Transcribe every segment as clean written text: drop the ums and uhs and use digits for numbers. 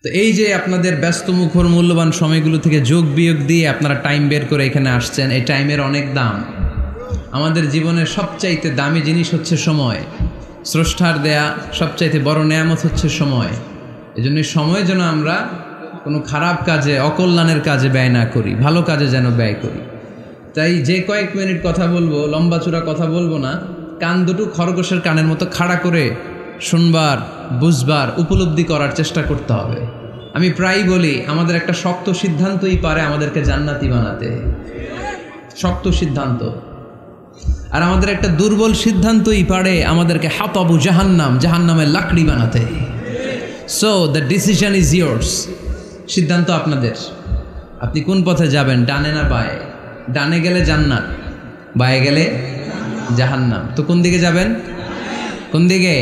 তো এই যে আপনাদের ব্যস্ত মুখর মূল্যবান সময়গুলো থেকে যোগ বিয়োগ দিয়ে আপনারা টাইম বের করে এখানে আসছেন, এই টাইমের অনেক দাম। আমাদের জীবনের সবচাইতে দামি জিনিস হচ্ছে সময়। স্রষ্টার দেয়া সবচাইতে বড় নেয়ামত হচ্ছে সময়। এজন্য সময় যেন আমরা কোনো খারাপ কাজে, অকল্যাণের কাজে ব্যয় না করি, ভালো কাজে যেন ব্যয় করি। তাই যে কয়েক মিনিট কথা বলবো, লম্বা চূড়া কথা বলবো না, কান দুটো খরগোশের কানের মতো খাড়া করে শুনবার, বুঝবার, উপলব্ধি করার চেষ্টা করতে হবে। আমি প্রায়ই বলি, আমাদের একটা শক্ত সিদ্ধান্তই পারে আমাদেরকে জান্নাতি বানাতে, শক্ত সিদ্ধান্ত। আর আমাদের একটা দুর্বল সিদ্ধান্তই পারে আমাদেরকে হাতাবু জাহান্নাম, জাহান্নামের লাকড়ি বানাতে। So the decision is years. সিদ্ধান্ত আপনাদের। আপনি কোন পথে যাবেন, ডানে না বায়ে? ডানে গেলে জান্নাত, বায়ে গেলে জাহান্নাম। তো কোন দিকে যাবেন? কোন দিকে?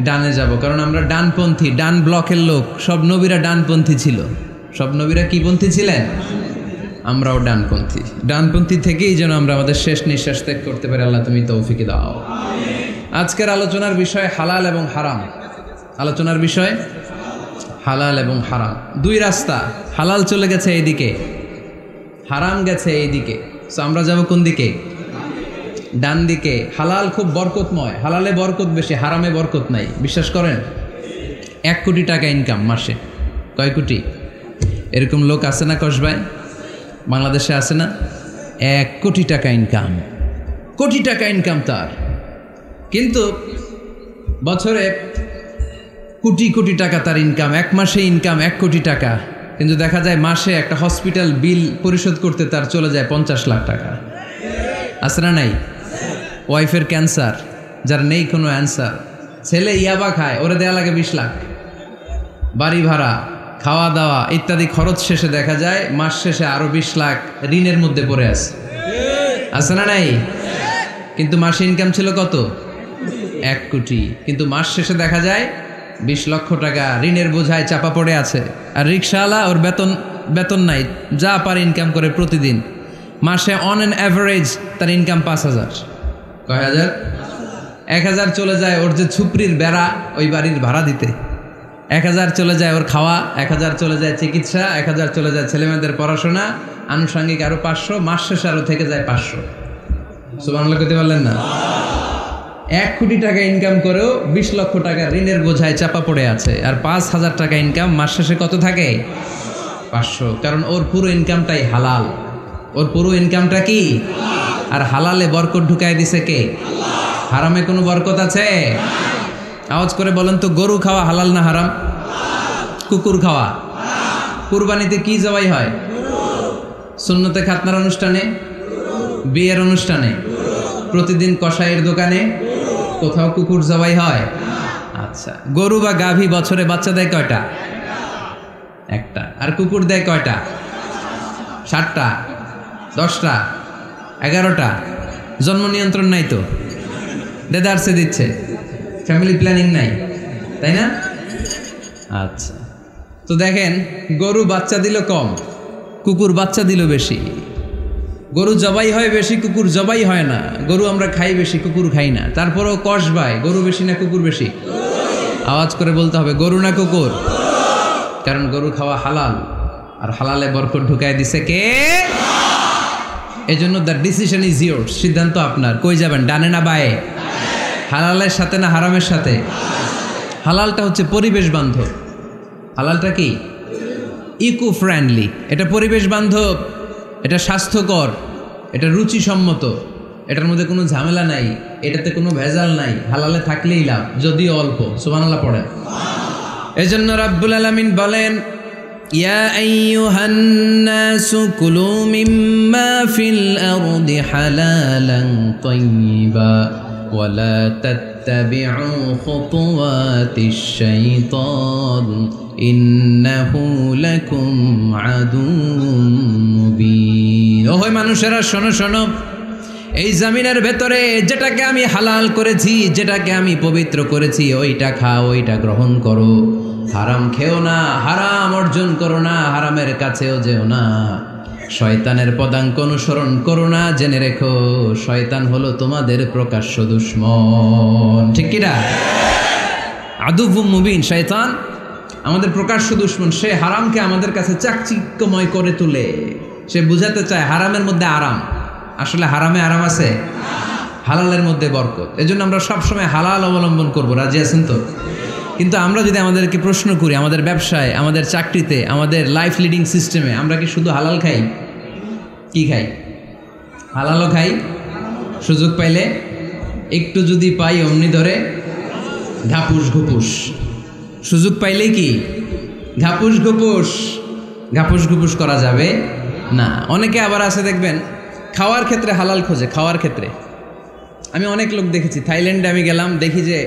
ডানে যাব, কারণ আমরা ডানপন্থী, ডান ব্লকের লোক। সব নবীরা ডানপন্থী ছিল। সব নবীরা কি পন্থী ছিলেন? আমরাও ডানপন্থী। ডানপন্থী থেকেই যেন আমরা আমাদের শেষ নিঃশ্বাস ত্যাগ করতে পারি। আল্লাহ তুমি তৌফিক দাও। আজকের আলোচনার বিষয় হালাল এবং হারাম। আলোচনার বিষয় হালাল এবং হারাম। দুই রাস্তা, হালাল চলে গেছে এইদিকে, হারাম গেছে এইদিকে। সো আমরা যাব কোন দিকে? ডান দিকে। হালাল খুব বরকতময়, হালালে বরকত বেশি, হারামে বরকত নাই। বিশ্বাস করেন? 1 কোটি টাকা ইনকাম মাসে। কয় কোটি? এরকম লোক আছে না কসবায়? বাংলাদেশে আছে না? 1 কোটি টাকা ইনকাম, কোটি টাকা ইনকাম তার। কিন্তু বছরে কোটি কোটি টাকা তার ইনকাম, 1 মাসে ইনকাম 1 কোটি টাকা। কিন্তু দেখা যায় মাসে একটা হসপিটাল বিল পরিশোধ করতে তার চলে যায় 50 লাখ টাকা। আছে না নাই? ওয়াইফের ক্যান্সার, যার নেই কোনো অ্যান্সার। ছেলে ইয়াবা খায়, ওরে দেয়া লাগে 20 লাখ। বাড়ি ভাড়া, খাওয়া দাওয়া ইত্যাদি খরচ শেষে দেখা যায় মাস শেষে আরো 20 লাখ ঋণের মধ্যে পড়ে আছে না নাই? কিন্তু মাসে ইনকাম ছিল কত? 1 কোটি। কিন্তু মাস শেষে দেখা যায় 20 লক্ষ টাকা ঋণের বোঝায় চাপা পড়ে আছে। আর রিক্সাওয়ালা, ওর বেতন নাই, যা পারে ইনকাম করে প্রতিদিন। মাসে অন অ্যান অ্যাভারেজ তার ইনকাম 5,000। কয় হাজার? 1,000 চলে যায় ওর যে ছুপড়ির বেড়া, ওই বাড়ির ভাড়া দিতে। 1,000 চলে যায় ওর খাওয়া, 1,000 চলে যায় চিকিৎসা, 1,000 চলে যায় ছেলেমেয়েদের পড়াশোনা, আনুষঙ্গিক আরো 500, মাস শেষে আরো থেকে যায় 500। সুবহানাল্লাহ করতে পারলেন না? 1 কোটি টাকা ইনকাম করেও 20 লক্ষ টাকা ঋণের বোঝায় চাপা পড়ে আছে। আর 5,000 টাকা ইনকাম, মাস শেষে কত থাকে? 500। কারণ ওর পুরো ইনকামটাই হালাল। ওর পুরো ইনকামটা কি? আর হালালে বরকত ঢুকায় দিছে কে? হারামে কোনো বরকত আছে? আওয়াজ করে বলেন তো, গরু খাওয়া হালাল না হারাম? কুকুর খাওয়া? কুরবানিতে কি জবাই হয়? সুন্নতে খাতনার অনুষ্ঠানে, বিয়ের অনুষ্ঠানে, প্রতিদিন কসাইয়ের দোকানে, কোথাও কুকুর জবাই হয়? আচ্ছা, গরু বা গাভী বছরে বাচ্চা দেয় কয়টা? একটা। আর কুকুর দেয় কয়টা? 7টা, 10টা, 11টা। জন্ম নিয়ন্ত্রণ নাই তো, দেদারসে দিচ্ছে, ফ্যামিলি প্ল্যানিং নাই, তাই না? আচ্ছা, তো দেখেন, গরু বাচ্চা দিল কম, কুকুর বাচ্চা দিল বেশি। গরু জবাই হয় বেশি, কুকুর জবাই হয় না। গরু আমরা খাই বেশি, কুকুর খাই না। তারপরেও কসবায় গরু বেশি না কুকুর বেশি? আওয়াজ করে বলতে হবে, গরু না কুকুর? কারণ গরু খাওয়া হালাল, আর হালালে বরকত ঢুকায় দিছে কে? এজন্য দ্য ডিসিশন ইজ ইয়ার্স। সিদ্ধান্ত আপনার। কই যাবেন, ডানে না বায়ে? হালালের সাথে না হারামের সাথে? হালালটা হচ্ছে পরিবেশ বান্ধব। হালালটা কি? Eco friendly. এটা পরিবেশ বান্ধব, এটা স্বাস্থ্যকর, এটা রুচিসম্মত, এটার মধ্যে কোনো ঝামেলা নাই, এটাতে কোনো ভেজাল নাই। হালালে থাকলেই লাভ, যদিও অল্প। সুবহানাল্লাহ পড়েন। এজন্য রাব্বুল আলামিন বলেন, ইয়া আইয়ুহান নাসু কুলু মিম্মা ফিল আরদি হালালান তাইয়্যিবা ওয়া লা তাত্তাবিউ খুতুওয়াতিশ শাইতান ইন্নাহু লাকুম আদুউম মুবিন। ও হয় মানুষেরা, শোনো শোনো, এই জমিনের ভেতরে যেটাকে আমি হালাল করেছি, যেটাকে আমি পবিত্র করেছি, ওইটা খাও, ওইটা গ্রহণ করো। হারাম খেও না, হারাম অর্জন করো না, হারামের কাছেও যেও না। শয়তানের পদাঙ্ক অনুসরণ করো না। জেনে রেখো, শয়তান হলো তোমাদের প্রকাশ্য দুশমন। ঠিক কিনা? আদুউম মুবিন। শয়তান আমাদের প্রকাশ্য দুশমন। সে হারামকে আমাদের কাছে চাকচিক্যময় করে তোলে। সে বুঝাতে চায় হারামের মধ্যে আরাম। আসলে হারামে আরাম আছে, হালালের মধ্যে বরকত। এজন্য আমরা সবসময় হালাল অবলম্বন করব। রাজি আছেন তো? কিন্তু আমরা যদি আমাদেরকে প্রশ্ন করি, আমাদের ব্যবসায়, আমাদের চাকরিতে, আমাদের লাইফ লিডিং সিস্টেমে আমরা কি শুধু হালাল খাই? কি খাই? হালালও খাই, সুযোগ পাইলে একটু যদি পাই অমনি ধরে ঘাপুস ঘুপুস। সুযোগ পাইলেই কি ঘাপুস ঘুপুস? ঘাপুস ঘুপুস করা যাবে না। অনেকে আবার আছে দেখবেন খাওয়ার ক্ষেত্রে হালাল খোঁজে। খাওয়ার ক্ষেত্রে আমি অনেক লোক দেখেছি। থাইল্যান্ডে আমি গেলাম, দেখি যে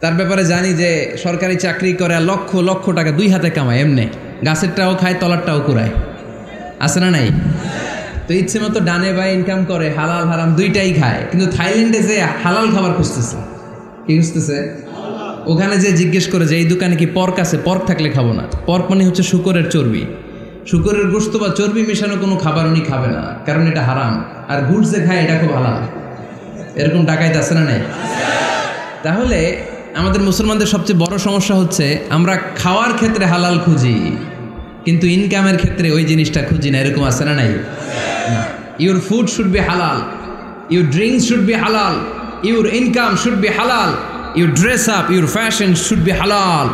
তার ব্যাপারে জানি যে সরকারি চাকরি করে, লক্ষ লক্ষ টাকা দুই হাতে কামায়, এমনি গাছেরটাও খায় তলারটাও কুড়ায়। আছে না নাই? তো ইচ্ছে মতো ডানে বাই ইনকাম করে, হালাল হারাম দুইটাই খায়। কিন্তু থাইল্যান্ডে যে হালাল খাবার খুঁজতেছে। কি খুঁজতেছে? ওখানে যে জিজ্ঞেস করে যে এই দোকানে কি পর্ক আছে? পর্ক থাকলে খাবো না। পর্ক মানে হচ্ছে শূকরের চর্বি। শূকরের গোশত বা চর্বি মেশানো কোনো খাবার উনি খাবে না, কারণ এটা হারাম। আর গুড় যে খায় এটা খুব হালাল। এরকম ডাকাইতে আছে না নাই? তাহলে আমাদের মুসলমানদের সবচেয়ে বড় সমস্যা হচ্ছে আমরা খাওয়ার ক্ষেত্রে হালাল খুঁজি, কিন্তু ইনকামের ক্ষেত্রে ওই জিনিসটা খুঁজি না। এরকম আছে না নাই? Your food should be halal, your drinks should be halal, your income should be halal, your dress up, your fashion should be halal,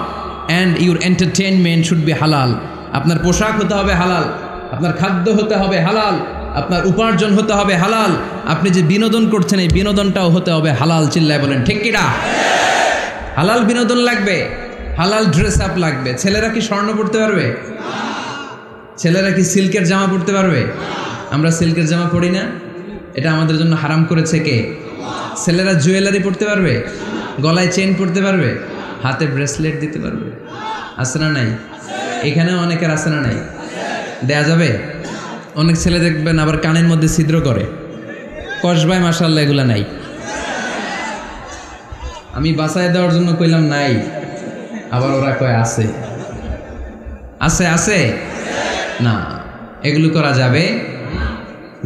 and your entertainment should be halal. আপনার পোশাক হতে হবে হালাল, আপনার খাদ্য হতে হবে হালাল, আপনার উপার্জন হতে হবে হালাল, আপনি যে বিনোদন করছেন এই বিনোদনটাও হতে হবে হালাল। চিল্লায় বলেন ঠিক কিনা? হালাল বিনোদন লাগবে, হালাল ড্রেস আপ লাগবে। ছেলেরা কি স্বর্ণ পড়তে পারবে? ছেলেরা কি সিল্কের জামা পড়তে পারবে? আমরা সিল্কের জামা পড়ি না, এটা আমাদের জন্য হারাম করেছে কে? ছেলেরা জুয়েলারি পড়তে পারবে? গলায় চেইন পড়তে পারবে? হাতে ব্রেসলেট দিতে পারবে? আছে না নাই? এখানেও অনেকের আছে না নাই? দেয়া যাবে? অনেক ছেলে দেখবেন আবার কানের মধ্যে ছিদ্র করে। কসবায় মাশাআল্লাহ এগুলা নাই। আমি বাঁচায় দেওয়ার জন্য কইলাম নাই, আবার ওরা কয় আছে। আছে আছে না, এগুলো করা যাবে?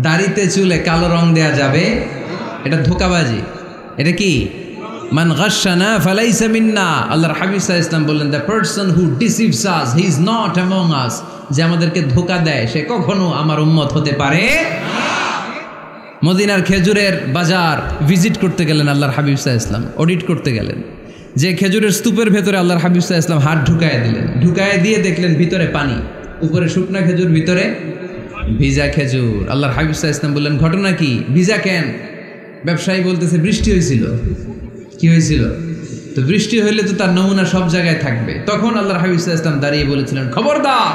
দাড়িতে চুলে কালো রং দেয়া যাবে? এটা ধোঁকাবাজি। এটা কি? মান গাশশানা ফালাইসা মিন্না। আল্লাহর হাবিব সাল্লাল্লাহু আলাইহি ওয়াসাল্লাম বললেন, the person who deceives us he is not among আস। যে আমাদেরকে ধোঁকা দেয় সে কখনো আমার উম্মত হতে পারে না। মদিনার খেজুরের বাজার ভিজিট করতে গেলেন আল্লাহর হাবিব সাল্লাল্লাহু আলাইহি ওয়াসাল্লাম, অডিট করতে গেলেন। যে খেজুরের স্তূপের ভেতরে আল্লাহর হাবিব সাল্লাল্লাহু আলাইহি ওয়াসাল্লাম হাত ঢুকায় দিলেন। ঢুকায় দিয়ে দেখলেন ভিতরে পানি, উপরে শুকনা খেজুর, ভিতরে ভিজা খেজুর। আল্লাহর হাবিব সাল্লাল্লাহু আলাইহি ওয়াসাল্লাম বললেন, ঘটনা কি? ভিজা কেন? ব্যবসায়ী বলতেছে বৃষ্টি হয়েছিল। কি হয়েছিল? তো বৃষ্টি হইলে তো তার নমুনা সব জায়গায় থাকবে। তখন আল্লাহর হাবিব সাল্লাল্লাহু আলাইহি ওয়াসাল্লাম দাঁড়িয়ে বলেছিলেন, খবরদার,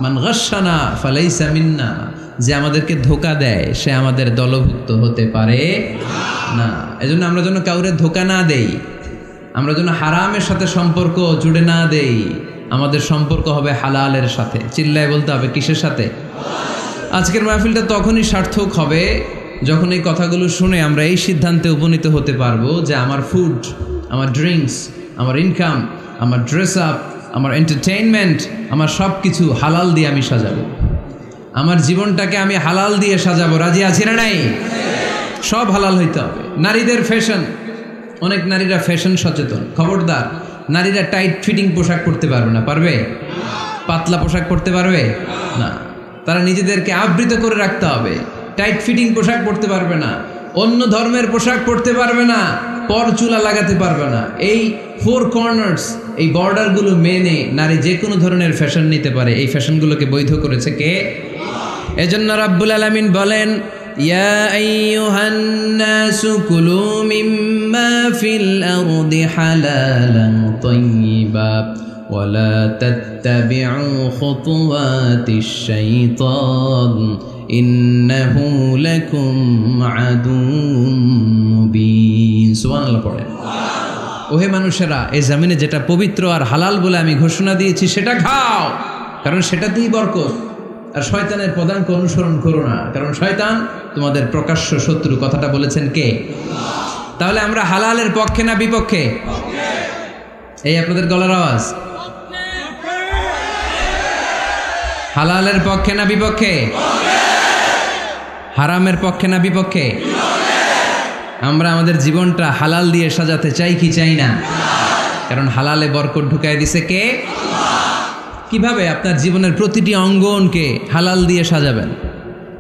মান গাশশানা ফালাইসা মিন্না। যে আমাদেরকে ধোঁকা দেয় সে আমাদের দলভুক্ত হতে পারে না। এজন্য আমরা যেন কাউরে ধোঁকা না দেই, আমরা যেন হারামের সাথে সম্পর্ক জুড়ে না দেই। আমাদের সম্পর্ক হবে হালালের সাথে। চিল্লায় বলতে হবে কিসের সাথে? আজকের মাহফিলটা তখনই সার্থক হবে যখন এই কথাগুলো শুনে আমরা এই সিদ্ধান্তে উপনীত হতে পারবো যে আমার ফুড, আমার ড্রিঙ্কস, আমার ইনকাম, আমার ড্রেস আপ, আমার এন্টারটেইনমেন্ট, আমার সব কিছু হালাল দিয়ে আমি সাজাবো। আমার জীবনটাকে আমি হালাল দিয়ে সাজাবো। রাজি আছি না নাই? সব হালাল হইতে হবে। নারীদের ফ্যাশন, অনেক নারীরা ফ্যাশন সচেতন। খবরদার, নারীরা টাইট ফিটিং পোশাক পরতে পারবে না। পারবে? পাতলা পোশাক পরতে পারবে না। তারা নিজেদেরকে আবৃত করে রাখতে হবে। টাইট ফিটিং পোশাক পরতে পারবে না, অন্য ধর্মের পোশাক পরতে পারবে না, পর চুলা লাগাতে পারবে না। এই ফোর কর্নার্স, এই বর্ডারগুলো মেনে নারী যে কোনো ধরনের ফ্যাশন নিতে পারে। এই ফ্যাশনগুলোকে বৈধ করেছে কে? এজন্য রাব্বুল আলামিন বলেন, ইয়া আইয়ুহান নাসু কুলু মিম্মা ফিল আরদি হালালান তাইয়্যিবা ওয়ালা তাত্তাবিউ খুতুওয়াতিশ শাইতান ইন্নাহু লাকুম আদুউম মুবিন। সুবহানাল্লাহ পড়েন। ওহে মানুষেরা, এই জমিনে যেটা পবিত্র আর হালাল বলে আমি ঘোষণা দিয়েছি সেটা খাও, কারণ সেটাতেই বরকত। আর শয়তানের পদাঙ্ক অনুসরণ করো না, কারণ শয়তান তোমাদের প্রকাশ্য শত্রু। কথাটা বলেছেন কে? তাহলে আমরা হালালের পক্ষে না বিপক্ষে? এই আপনাদের গলার আওয়াজ। হালালের পক্ষে না বিপক্ষে? হারামের পক্ষে না বিপক্ষে? আমরা আমাদের জীবনটা হালাল দিয়ে সাজাতে চাই কি চাই না? কারণ হালালে বরকত ঢুকায় দিছে কে? কিভাবে আপনার জীবনের প্রতিটি অঙ্গনকে হালাল দিয়ে সাজাবেন,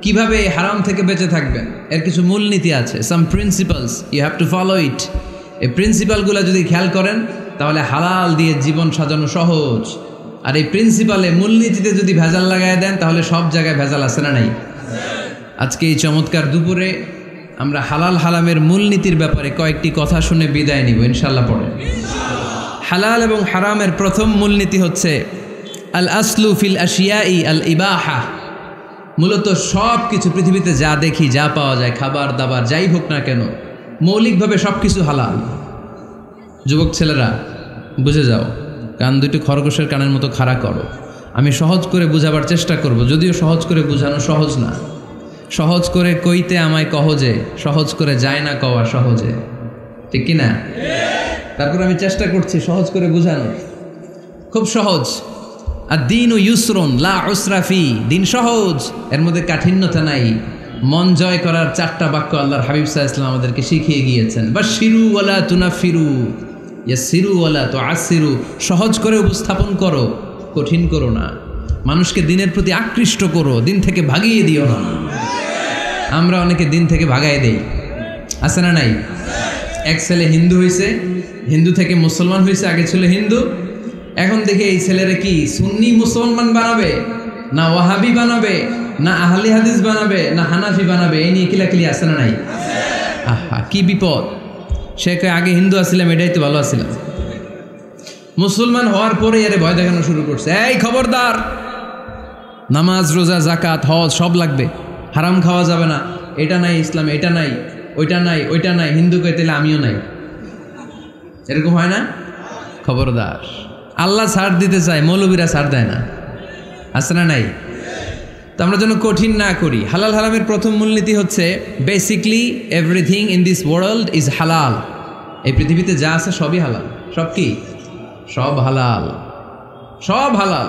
কিভাবে হারাম থেকে বেঁচে থাকবেন, এর কিছু মূলনীতি আছে, some principles, you have to follow it. এই প্রিন্সিপালগুলো যদি খেয়াল করেন তাহলে হালাল দিয়ে জীবন সাজানো সহজ। আর এই প্রিন্সিপালে মূলনীতিতে যদি ভেজাল লাগায় দেন তাহলে সব জায়গায় ভেজাল আছে না নাই? আজকে এই চমৎকার দুপুরে আমরা হালাল হারামের মূলনীতির ব্যাপারে কয়েকটি কথা শুনে বিদায় নিব ইনশাল্লাহ। পড়ে হালাল এবং হারামের প্রথম মূলনীতি হচ্ছে আল আসলু ফিল আশিয়াই আল ইবাহা। মূলত সব কিছু পৃথিবীতে যা দেখি, যা পাওয়া যায়, খাবার দাবার যাই হোক না কেন, মৌলিকভাবে সব কিছু হালাল। যুবক ছেলেরা বুঝে যাও, কান দুটো খরগোশের কানের মতো খাড়া করো। আমি সহজ করে বুঝাবার চেষ্টা করব, যদিও সহজ করে বুঝানো সহজ না। সহজ করে কইতে আমায় কহজে, সহজ করে যায় না কওয়া সহজে, ঠিক কি না? তারপর আমি চেষ্টা করছি সহজ করে বুঝানোর। খুব সহজ। আর দিন ও ইউসরুন লা উসরাফি, দিন সহজ, এর মধ্যে কাঠিন্যতা নাই। মন জয় করার 4টা বাক্য আল্লাহর হাবিব সাল্লাল্লাহু আলাইহি ওয়াসাল্লাম আমাদেরকে শিখিয়ে গিয়েছেন। বাশিরু ওয়ালা তুনাফিরু, ইয়াসিরু ওয়ালা তুআসিরু। সহজ করে উপস্থাপন করো, কঠিন করো না। মানুষকে দিনের প্রতি আকৃষ্ট করো, দিন থেকে ভাগিয়ে দিও না। আমরা অনেকে দিন থেকে ভাগাই দেই, আছে না নাই? এক ছেলে হিন্দু হয়েছে, হিন্দু থেকে মুসলমান হয়েছে, আগে ছিল হিন্দু, এখন দেখে এই ছেলেরা কি সুন্নি মুসলমান বানাবে, না ওয়াহাবি বানাবে, না আহলি হাদিস বানাবে, না হানাফি বানাবে, এই নিয়ে কিলাকিলি আছে না নাই? আহা কি বিপদ! সে আগে হিন্দু আসছিলাম, এটাই তো ভালো আসছিলাম। মুসলমান হওয়ার পরে এর ভয় দেখানো শুরু করছে, এই খবরদার, নামাজ রোজা জাকাত হজ সব লাগবে, হারাম খাওয়া যাবে না, এটা নাই ইসলামে, এটা নাই, ওইটা নাই, ওইটা নাই, হিন্দু কে তাহলে আমিও নাই। এরকম হয় না? খবরদার, আল্লাহ ছাড় দিতে চায়, মৌলবীরা ছাড় দেয় না, আছে না নাই? তো আমরা যেন কঠিন না করি। হালাল হারামের প্রথম মূলনীতি হচ্ছে basically everything in this world is হালাল। এই পৃথিবীতে যা আছে সবই হালাল। সব কি? সব হালাল, সব হালাল,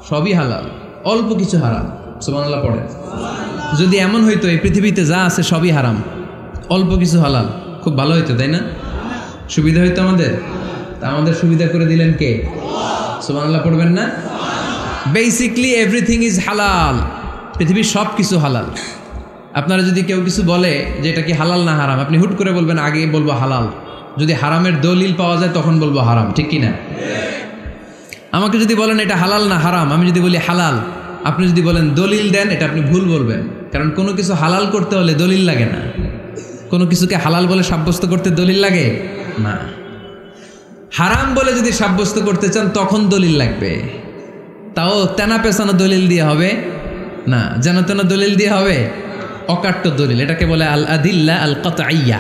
সবই হালাল, অল্প কিছু হারাম। সুবহানাল্লাহ পড়ে। যদি এমন হইতো এই পৃথিবীতে যা আছে সবই হারাম, অল্প কিছু হালাল, খুব ভালো হইতো, তাই না? সুবিধা হইতো আমাদের। তা আমাদের সুবিধা করে দিলেন কে? সুবহানাল্লাহ পড়বেন না? বেসিকলি এভরিথিং ইজ হালাল, পৃথিবীর সব কিছু হালাল। আপনারা যদি কেউ কিছু বলে যে এটা কি হালাল না হারাম, আপনি হুট করে বলবেন আগে বলবো হালাল, যদি হারামের দলিল পাওয়া যায় তখন বলবো হারাম, ঠিক কি না? আমাকে যদি বলেন এটা হালাল না হারাম, আমি যদি বলি হালাল, আপনি যদি বলেন দলিল দেন, এটা আপনি ভুল বলবেন। কারণ কোনো কিছু হালাল করতে হলে দলিল লাগে না। কোনো কিছুকে হালাল বলে সাব্যস্ত করতে দলিল লাগে না। হারাম বলে যদি সাব্যস্ত করতে চান তখন দলিল লাগবে, তাও তেনা পেছানো দলিল দিয়ে হবে না, যেন তেন দলিল দিয়ে হবে, অকাট্য দলিল। এটাকে বলে আল আদিল্লা আল কাতঈয়া।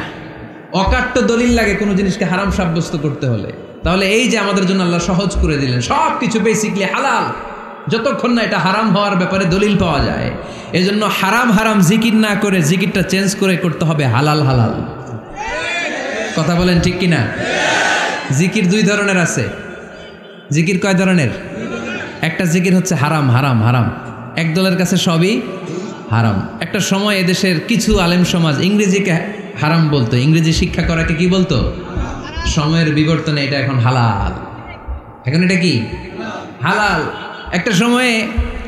অকাট্য দলিল লাগে কোনো জিনিসকে হারাম সাব্যস্ত করতে হলে। তাহলে এই যে আমাদের জন্য আল্লাহ সহজ করে দিলেন, সব কিছু বেসিকলি হালাল, যতক্ষণ না এটা হারাম হওয়ার ব্যাপারে দলিল পাওয়া যায়। এজন্য হারাম হারাম জিকির না করে জিকিরটা চেঞ্জ করে করতে হবে হালাল হালাল। কথা বলেন ঠিক কিনা? জিকির 2 ধরনের আছে। জিকির কয় ধরনের? একটা জিকির হচ্ছে হারাম হারাম হারাম, এক দলের কাছে সবই হারাম। একটা সময় এদেশের কিছু আলেম সমাজ ইংরেজিকে হারাম বলতো, ইংরেজি শিক্ষা করাকে কি বলতো? সময়ের বিবর্তনে এটা এখন হালাল। এখন এটা কি হালাল। একটা সময়ে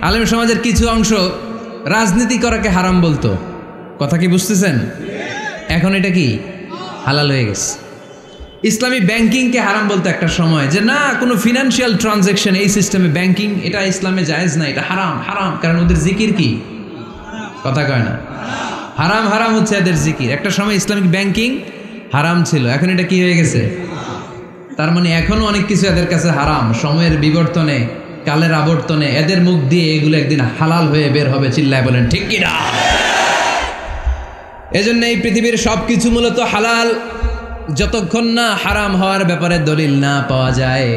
আলেম সমাজের কিছু অংশ রাজনীতি করাকে হারাম বলতো, কথা কি বুঝতেছেন? এখন এটা কি হালাল হয়ে গেছে। ইসলামী ব্যাংকিংকে হারাম বলতো একটা সময়, যে না কোনো ফিনান্সিয়াল ট্রানজ্যাকশন এই সিস্টেমে ব্যাংকিং এটা ইসলামে জায়েজ না, এটা হারাম হারাম, কারণ ওদের জিকির কি? কথা কয় না? হারাম হারাম হচ্ছে এদের জিকির। একটা সময় ইসলামিক ব্যাংকিং হারাম ছিল, এখন এটা কি হয়ে গেছে? তার মানে এখনো অনেক কিছু এদের কাছে হারাম। সময়ের বিবর্তনে, কালের আবর্তনে এদের মুখ দিয়ে এগুলো একদিন হালাল হয়ে বের হবে। চিল্লায় বলেন ঠিক কি না? এজন্য এই পৃথিবীর সব কিছু মূলত হালাল, যতক্ষণ না হারাম হওয়ার ব্যাপারে দলিল না পাওয়া যায়।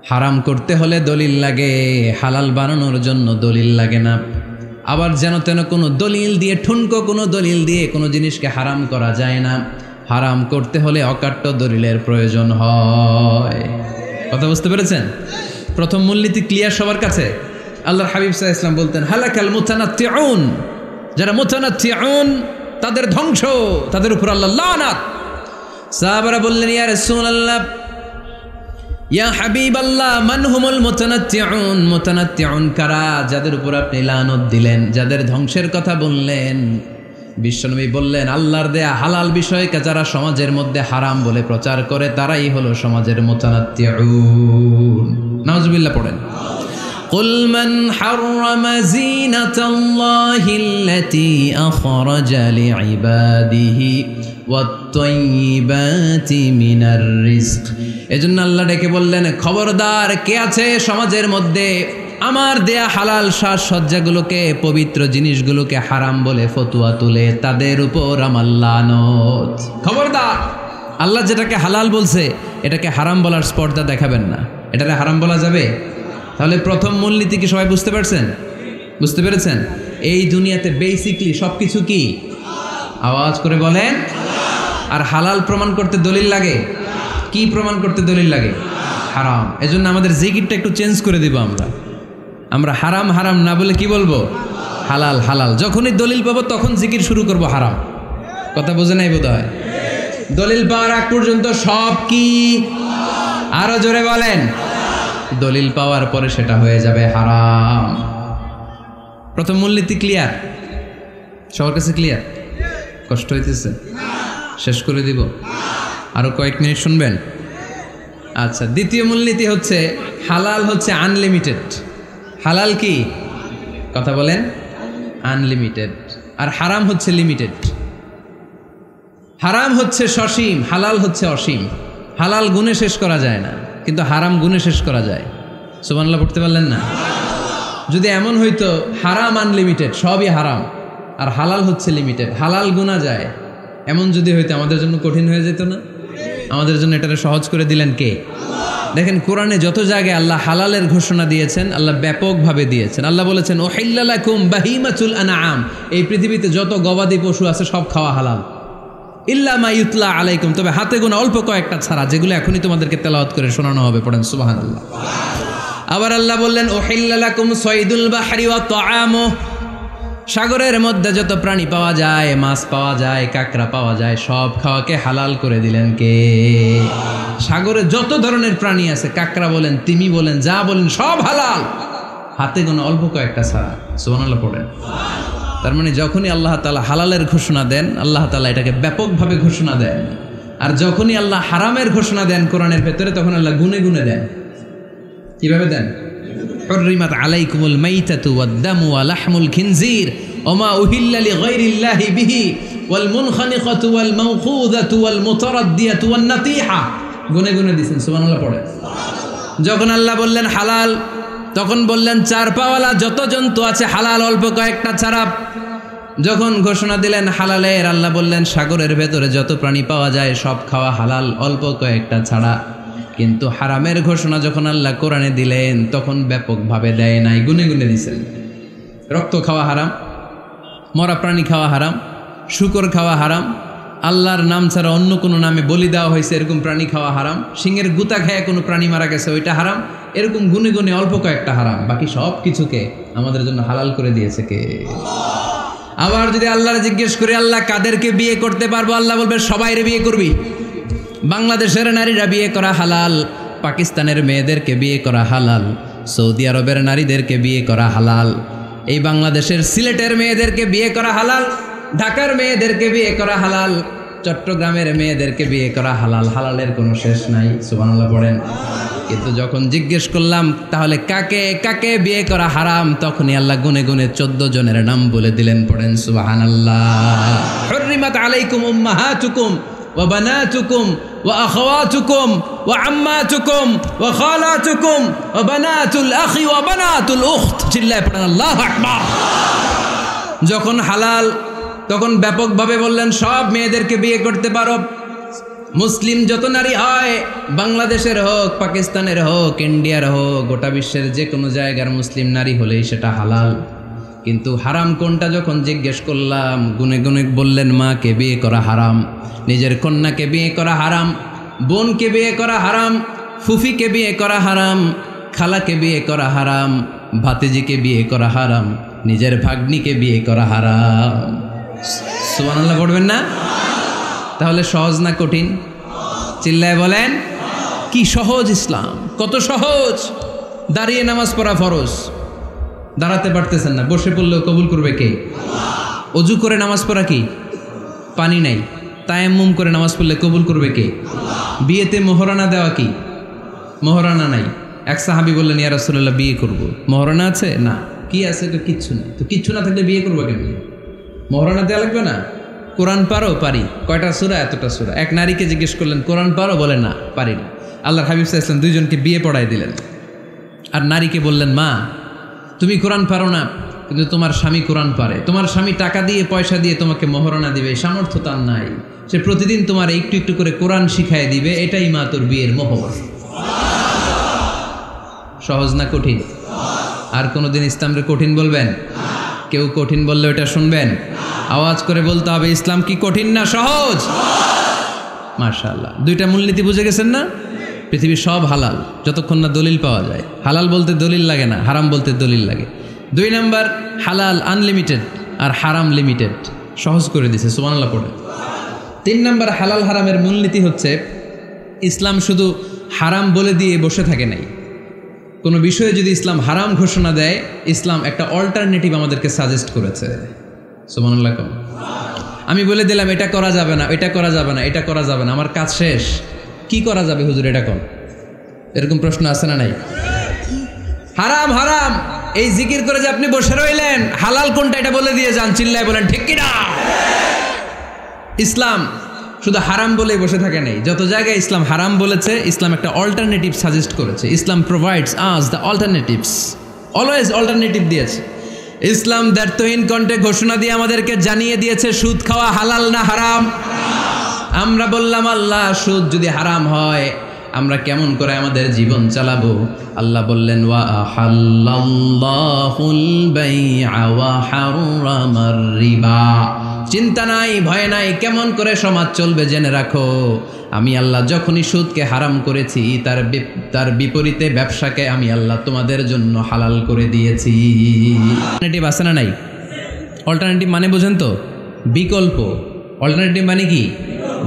হারাম করতে হলে দলিল লাগে, হালাল বানানোর জন্য দলিল লাগে না। আবার যেন তেন কোনো দলিল দিয়ে, ঠুনকো কোনো দলিল দিয়ে কোনো জিনিসকে হারাম করা যায় না। হারাম করতে হলে অকাট্য দলিলের প্রয়োজন হয়। কথা বুঝতে পেরেছেন? প্রথম মূলনীতি ক্লিয়ার সবার কাছে? আল্লাহর হাবিব সাল্লাল্লাহু আলাইহি ওয়াসাল্লাম বলতেন হালাকাল মুতানাত্তিউন, যারা মুতানাত্তিউন তাদের ধ্বংস, তাদের উপর আল্লাহ লানাত। সাহাবারা বললেন, ইয়া রাসূলুল্লাহ, ইয়া হাবিবাল্লাহ, মান হুমুল মুতানাত্তিউন? মুতানাত্তিউন কারা? যাদের উপর আপনি লানত দিলেন, যাদের ধ্বংসের কথা বললেন। বিশ্বনবী বললেন, আল্লাহর দেয়া হালাল বিষয়কে যারা সমাজের মধ্যে হারাম বলে প্রচার করে তারাই হলো সমাজের মুতানাত্তিউন। নাউজুবিল্লাহ পড়েন। قل من حرم زينة الله التي أخرج لعباده والطيبات من الرزق। এজন্য আল্লাহ ডেকে বললেন, খবরদার, কে আছে সমাজের মধ্যে আমার দেয়া হালাল সাজসজ্জাগুলোকে, পবিত্র জিনিসগুলোকে হারাম বলে ফতোয়া তুলে, তাদের উপর আমার লানত। খবরদার, আল্লাহ যেটাকে হালাল বলছে এটাকে হারাম বলার স্পর্ধা দেখাবেন না। এটাকে হারাম বলা যাবে? তাহলে প্রথম মূলনীতি কি সবাই বুঝতে পারছেন? বুঝতে পেরেছেন? এই দুনিয়াতে বেসিকলি সবকিছু কি? আওয়াজ করে বলেন। আর হালাল প্রমাণ করতে দলিল লাগে। কি প্রমাণ করতে দলিল লাগে? হারাম। এজন্য আমাদের জিকিরটা একটু চেঞ্জ করে দিব। আমরা হারাম হারাম না বলে কি বলবো? হালাল হালাল। যখনই দলিল পাবো তখন জিকির শুরু করব হারাম। কথা বোঝে নাই বোধ হয়? দলিল পাওয়ার আগ পর্যন্ত সব কি? আরো জোরে বলেন। দলিল পাওয়ার পরে সেটা হয়ে যাবে হারাম। প্রথম মূলনীতি ক্লিয়ার? সবার কাছে ক্লিয়ার? কষ্ট হইতেছে? শেষ করে দিব, আরো কয়েক মিনিট শুনবেন? আচ্ছা, দ্বিতীয় মূলনীতি হচ্ছে হালাল হচ্ছে আনলিমিটেড। হালাল কি? কথা বলেন। আনলিমিটেড। আর হারাম হচ্ছে লিমিটেড। হারাম হচ্ছে সসীম, হালাল হচ্ছে অসীম। হালাল গুণে শেষ করা যায় না, কিন্তু হারাম গুণে শেষ করা যায়। সুবহানাল্লাহ পড়তে পারলেন না? যদি এমন হইতো হারাম আনলিমিটেড, সবই হারাম, আর হালাল হচ্ছে লিমিটেড, হালাল গুণা যায়, এমন যদি হইতো আমাদের জন্য কঠিন হয়ে যেত না? আমাদের জন্য এটাকে সহজ করে দিলেন কে? দেখেন, কোরআনে যত জায়গায় আল্লাহ হালালের ঘোষণা দিয়েছেন, আল্লাহ ব্যাপকভাবে দিয়েছেন। আল্লাহ বলেছেন, উহিল্লা লাকুম বাহিমাতুল আনআম, এই পৃথিবীতে যত গবাদি পশু আছে সব খাওয়া হালাল, ইল্লা মা ইউতলা আলাইকুম, তবে হাতে গোনা অল্প কয়েকটা ছাড়া, যেগুলো এখনই তোমাদেরকে তেলাওয়াত করে শোনানো হবে। পড়েন সুবহানাল্লাহ। আবার আল্লাহ বললেন, উহিল্লা লাকুম সাইদুল বাহরি ওয়া তাআমু, সাগরের মধ্যে যত প্রাণী পাওয়া যায়, মাছ পাওয়া যায়, কাঁকড়া পাওয়া যায়, সব খাওয়াকে হালাল করে দিলেন কে? সাগরে যত ধরনের প্রাণী আছে, কাঁকড়া বলেন, তিমি বলেন, যা বলেন, সব হালাল, হাতে গোনা অল্প কয়েকটা ছাড়া। সুবহানাল্লাহ পড়েন। তার মানে যখনই আল্লাহ তাআলা হালালের ঘোষণা দেন, আল্লাহ তাআলা এটাকে ব্যাপকভাবে ঘোষণা দেন। আর যখনই আল্লাহ হারামের ঘোষণা দেন কোরআনের ভেতরে, তখন আল্লাহ গুনে গুনে দেন। কিভাবে দেন? হুররিমাত আলাইকুমুল মাইতাতু ওয়াদ-দামু ওয়া লাহমুল খিনজির ওয়া মা উহিল্লা লিগাইরিল্লাহি বিহি ওয়াল মুনখানিকাতু ওয়াল মাওখুযাতু ওয়াল মুতারাদ্দিয়াতু ওয়ান নাতিহা। গুনে গুনে দিয়েছেন। সুবহানাল্লাহ পড়ে। যখন আল্লাহ বললেন হালাল, তখন বললেন চার পাওয়ালা যত জন্তু আছে হালাল, অল্প কয়েকটা ছাড়া। যখন ঘোষণা দিলেন হালালের, আল্লাহ বললেন সাগরের ভেতরে যত প্রাণী পাওয়া যায় সব খাওয়া হালাল, অল্প কয়েকটা ছাড়া। কিন্তু হারামের ঘোষণা যখন আল্লাহ কোরআনে দিলেন, তখন ব্যাপকভাবে দেয় নাই, গুনে গুনে দিয়েছেন। রক্ত খাওয়া হারাম, মরা প্রাণী খাওয়া হারাম, শূকর খাওয়া হারাম, আল্লাহর নাম ছাড়া অন্য কোনো নামে বলি দেওয়া হয়েছে এরকম প্রাণী খাওয়া হারাম, সিংহের গুতা খেয়ে কোনো প্রাণী মারা গেছে ওইটা হারাম। এরকম গুনে গুনে অল্প কয়েকটা হারাম, বাকি সব কিছুকে আমাদের জন্য হালাল করে দিয়েছে কে? আবার যদি আল্লাহর জিজ্ঞেস করে, আল্লাহ কাদেরকে বিয়ে করতে পারবো? আল্লাহ বলবে সবাইরে বিয়ে করবি। বাংলাদেশের নারীরা বিয়ে করা হালাল, পাকিস্তানের মেয়েদেরকে বিয়ে করা হালাল, সৌদি আরবের নারীদেরকে বিয়ে করা হালাল, এই বাংলাদেশের সিলেটের মেয়েদেরকে বিয়ে করা হালাল, ঢাকার মেয়েদেরকে বিয়ে করা হালাল, চট্টগ্রামের মেয়েদেরকে বিয়ে করা হালাল। হালালের কোনো শেষ নাই। সুবহানাল্লাহ পড়েন। কিন্তু যখন জিজ্ঞেস করলাম তাহলে কাকে কাকে বিয়ে করা হারাম, তখনই আল্লাহ গুনে গুনে 14 জনের নাম বলে দিলেন। পড়েন সুবহানাল্লাহ। হুররিমাত আলাইকুম উম্মাহাতুকুম ওয়া বানাতুকুম ওয়া আখাওয়াতুকুম ওয়া আম্মাতুকুম ওয়া খালাতুকুম ওয়া বানাতুল আখি ওয়া বানাতুল উখত। চিল্লায় পড়েন আল্লাহু আকবার। যখন হালাল, তখন ব্যাপকভাবে বললেন সব মেয়েদেরকে বিয়ে করতে পারো। মুসলিম যত নারী হয়, বাংলাদেশের হোক, পাকিস্তানের হোক, ইন্ডিয়ার হোক, গোটা বিশ্বের যে কোনো জায়গার মুসলিম নারী হলেই সেটা হালাল। কিন্তু হারাম কোনটা যখন জিজ্ঞেস করলাম, গুনে গুনে বললেন মাকে বিয়ে করা হারাম, নিজের কন্যাকে বিয়ে করা হারাম, বোনকে বিয়ে করা হারাম, ফুফিকে বিয়ে করা হারাম, খালাকে বিয়ে করা হারাম, ভাতিজিকে বিয়ে করা হারাম, নিজের ভাগ্নিকে বিয়ে করা হারাম। সুবহানাল্লাহ পড়বেন না? তাহলে সহজ না কঠিন? চিল্লায় বলেন, কি সহজ ইসলাম, কত সহজ। দাঁড়িয়ে নামাজ পড়া ফরজ, দাঁড়াতে পারতেছেন না, বসে পড়লেও কবুল করবে কে? অজু করে নামাজ পড়া কি? পানি নাই, তায়াম্মুম করে নামাজ পড়লে কবুল করবে কে? বিয়েতে মোহরানা দেওয়া কি? মোহরানা নাই। এক সাহাবী বললেন, ইয়া রাসূলুল্লাহ বিয়ে করব, মোহরানা আছে? না। কি আছে? তো কিচ্ছু নেই। তো কিচ্ছু না থাকলে বিয়ে করবো কেন? মোহরানা দেওয়া লাগবে না? কোরআন পারো? পারি। কয়টা সূরা? এতটা সূরা। এক নারীকে জিজ্ঞেস করলেন, কোরআন পারো? বলে না, পারি না। আল্লাহর হাবিব সাল্লাল্লাহু আলাইহি ওয়াসাল্লাম দুইজনকে বিয়ে পড়ায় দিলেন। আর নারীকে বললেন, মা তুমি কোরআন পারো না, কিন্তু তোমার স্বামী কোরআন পারে, তোমার স্বামী টাকা দিয়ে পয়সা দিয়ে তোমাকে মোহরানা দিবে, সামর্থ্য তার নাই, সে প্রতিদিন তোমার একটু একটু করে কোরআন শিখায় দিবে, এটাই মা তোর বিয়ের মোহর। সহজ না কঠিন? আর কোনোদিন ইসলামকে কঠিন বলবেন? কেউ কঠিন বললে ওটা শুনবেন? আওয়াজ করে বলতে হবে, ইসলাম কি কঠিন না সহজ? মাশাআল্লাহ। দুইটা মূলনীতি বুঝে গেছেন না? পৃথিবীর সব হালাল যতক্ষণ না দলিল পাওয়া যায়। হালাল বলতে দলিল লাগে না, হারাম বলতে দলিল লাগে। 2 নাম্বার, হালাল আনলিমিটেড আর হারাম লিমিটেড, সহজ করে দিছে, সুবহানাল্লাহ পড়ে। 3 নাম্বার, হালাল হারামের মূলনীতি হচ্ছে ইসলাম শুধু হারাম বলে দিয়ে বসে থাকে নাই। কোনো বিষয়ে যদি ইসলাম হারাম ঘোষণা দেয়, ইসলাম একটা অল্টারনেটিভ আমাদেরকে সাজেস্ট করেছে। সুবহানাল্লাহ। আমি বলে দিলাম এটা করা যাবে না, এটা করা যাবে না, এটা করা যাবে না, আমার কাজ শেষ, কি করা যাবে হুজুর এটা কোন? এরকম প্রশ্ন আছে না নাই? হারাম হারাম এই জিকির করে যে আপনি বসে রইলেন, হালাল কোনটা এটা বলে দিয়ে যান, চিল্লায় বলেন ঠিক কি না? ইসলাম শুধু হারাম বলে বসে থাকে নাই, যত জায়গায় ইসলাম হারাম বলেছে, ইসলাম একটা অল্টারনেটিভ সাজেস্ট করেছে। Islam provides us the alternatives, always alternative দিয়েছে। ইসলাম দ্ব্যর্থহীন কণ্ঠে ঘোষণা দিয়ে আমাদেরকে জানিয়ে দিয়েছে সুদ খাওয়া হালাল না হারাম। আমরা বললাম, আল্লাহ সুদ যদি হারাম হয় আমরা কেমন করে আমাদের জীবন চালাবো? আল্লাহ বললেন, ওয়া আহাল্লাল্লাহুল বাই'a ওয়া হারামার রিবা। চিন্তা নাই, ভয় নাই, কেমন করে সমাজ চলবে জেনে রাখো, আমি আল্লাহ যখনই সুদকে হারাম করেছি তার বিপরীতে ব্যবসাকে আমি আল্লাহ তোমাদের জন্য হালাল করে দিয়েছি। অল্টারনেটিভ আছে না নাই? অল্টারনেটিভ মানে বোঝেন তো? বিকল্প। অল্টারনেটিভ মানে কি?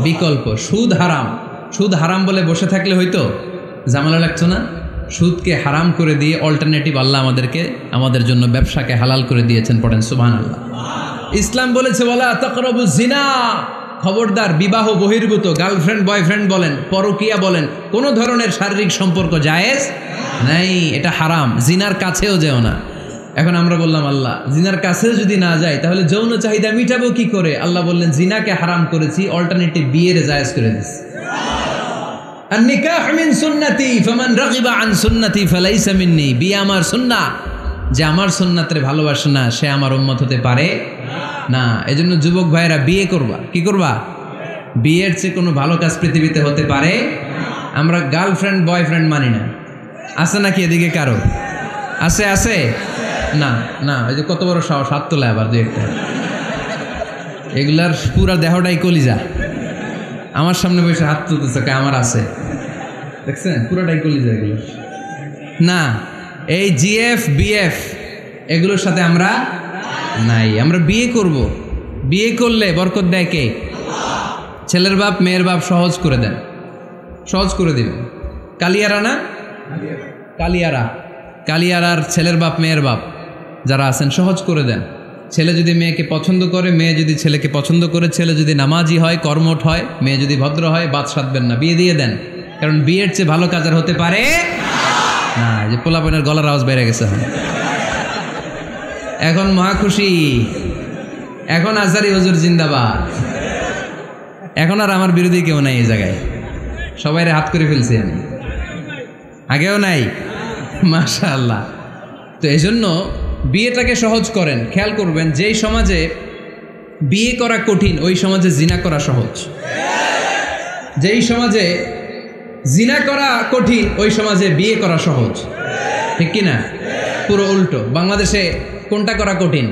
বিকল্প। সুদ হারাম, সুদ হারাম বলে বসে থাকলে হয়তো ঝামেলা লাগতো না? সুদকে হারাম করে দিয়ে অল্টারনেটিভ আল্লাহ আমাদের জন্য ব্যবসাকে হালাল করে দিয়েছেন। পড়েন সুবহানাল্লাহ। ইসলাম বলেছে, ওয়ালা তাকরাবুজ জিনা, খবরদার বিবাহ বহির্ভূত, গার্লফ্রেন্ড বয়ফ্রেন্ড বলেন, পরকিয়া বলেন, কোনো ধরনের শারীরিক সম্পর্ক জায়েজ নাই, এটা হারাম। জিনার কাছেও যেও না। এখন আমরা বললাম, আল্লাহ জিনার কাছেও যদি না যায় তাহলে যৌন চাহিদা মিটাবো কি করে? আল্লাহ বললেন, জিনাকে হারাম করেছি, অল্টারনেটিভ বিয়ের জায়েজ করে দিয়েছি। আর নিকাহ মিন সুন্নতি ফামান রাগিবা আন সুন্নতি ফালাইসা মিন্নি, বিয়ে আমার সুন্নাহ, যে আমার সুন্নাতরে ভালোবাসে না সে আমার উম্মত হতে পারে না। এজন্য যুবক ভাইরা বিয়ে করবা। কি করবা? বিয়ের চেয়ে কোনো ভালো কাজ পৃথিবীতে হতে পারে? আমরা গার্লফ্রেন্ড বয়ফ্রেন্ড মানি না। আছে নাকি এদিকে কারো? আছে? আছে না? না, ওই যে কত বড় সাহস, হাত তোলা আবার দু একটা। এগুলার পুরা দেহটাই কলিজা, আমার সামনে বসে হাত তুলতেছে, আমার আছে, দেখছেন পুরাটাই কলিজা এগুলো। না, এই জিএফ বিএফ এগুলোর সাথে আমরা নাই। আমরা বিয়ে করব, বিয়ে করলে বরকত দেয় কে? ছেলের বাপ মেয়ের বাপ সহজ করে দেন, সহজ করে দিবেন। কালিয়ারা না, কালিয়ারার ছেলের বাপ মেয়ের বাপ যারা আছেন সহজ করে দেন। ছেলে যদি মেয়েকে পছন্দ করে, মেয়ে যদি ছেলেকে পছন্দ করে, ছেলে যদি নামাজি হয়, কর্মঠ হয়, মেয়ে যদি ভদ্র হয়, বাদ সাধবেন না, বিয়ে দিয়ে দেন। কারণ বিয়ের চেয়ে ভালো কাজ আর হতে পারে না। যে পোলাপানের গলার আওয়াজ বেড়ে গেছে এখন, মহা খুশি। এখন আজহারি হুজুর জিন্দাবাদ। এখন আর আমার বিরোধী কেউ নাই এই জায়গায়, সবাই হাত করে ফেলছি আমি, আগেও নাই। মাশাআল্লাহ। তো এই জন্য বিয়েটাকে সহজ করেন। খেয়াল করবেন, যেই সমাজে বিয়ে করা কঠিন ওই সমাজে জিনা করা সহজ, যেই সমাজে জিনা করা কঠিন ওই সমাজে বিয়ে করা সহজ, ঠিক কিনা? পুরো উল্টো। বাংলাদেশে কোনটা করা কঠিন?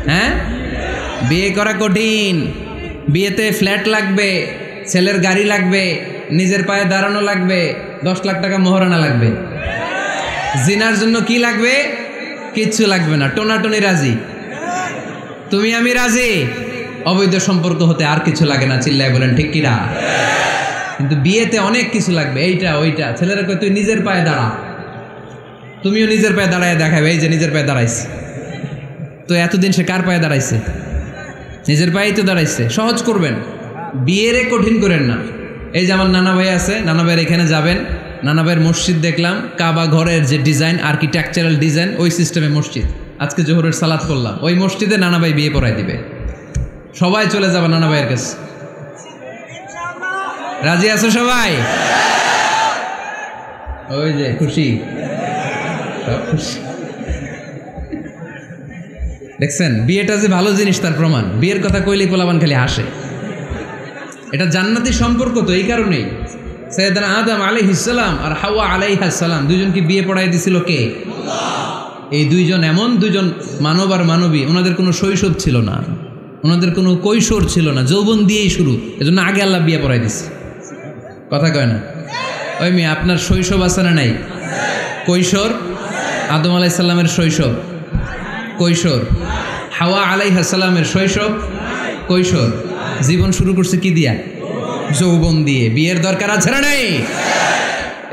হ্যাঁ, বিয়ে করা কঠিন। বিয়েতে ফ্ল্যাট লাগবে, ছেলের গাড়ি লাগবে, নিজের পায়ে দাঁড়ানো লাগবে, 10 লাখ টাকা মোহরানা লাগবে। জিনার জন্য কি লাগবে? কিচ্ছু লাগবে না, টোনাটুনি রাজি, তুমি আমি রাজি। অবৈধ সম্পর্ক হতে আর কিছু লাগে না, চিল্লায় বলেন ঠিক কিনা? কিন্তু বিয়েতে অনেক কিছু লাগবে, এইটা ওইটা। ছেলেরা কয় তুই নিজের পায়ে দাঁড়া, তুমিও নিজের পায়ে দাঁড়ায় দেখাবে, এই যে নিজের পায়ে দাঁড়াইছে। তো এতদিন সে কার পায়ে দাঁড়াইছে? নিজের পায়েই তো দাঁড়াইছে। সহজ করবেন, বিয়েরে কঠিন করেন না। এই যে আমার নানা ভাই আছে, নানা ভাইয়ের এখানে যাবেন, নানা ভাইয়ের মসজিদ দেখলাম, কাবা ঘরের যে ডিজাইন, আর্কিটেকচারাল ডিজাইন, ওই সিস্টেমে মসজিদ। আজকে জোহরের সালাত করলাম, ওই মসজিদে নানা ভাই বিয়ে পড়াই দিবে। সবাই চলে যাবে নানা ভাইয়ের কাছে। রাজি আছো সবাই? ওই যে খুশি, সব খুশি। দেখছেন বিয়েটা যে ভালো জিনিস তার প্রমাণ। বিয়ের কথা কইলেই পোলাপান খালি হাসে। এটা জান্নাতি সম্পর্ক তো এই কারণেই। সাইয়েদনা আদম আলাইহিস সালাম আর হাওয়া আলাইহাস সালাম দুইজনকে বিয়ে পড়াই দিছিল কে? এই দুইজন এমন দুইজন মানব আর মানবী, ওনাদের কোনো শৈশব ছিল না, ওনাদের কোনো কৈশোর ছিল না, যৌবন দিয়েই শুরু। এজন্য আগে আল্লাহ বিয়ে পড়াই দিছে। কথা কয় না? ওই মেয়ে আপনার শৈশব আছে না নাই? কৈশোর। আদম আলাইহিস সালামের শৈশব, কৈশোর। হাওয়া আলাইহিস সালামের শৈশব, কৈশোর। জীবন শুরু করছে কি দিয়া? যৌবন দিয়ে। বিয়ের দরকার আছে না নাই?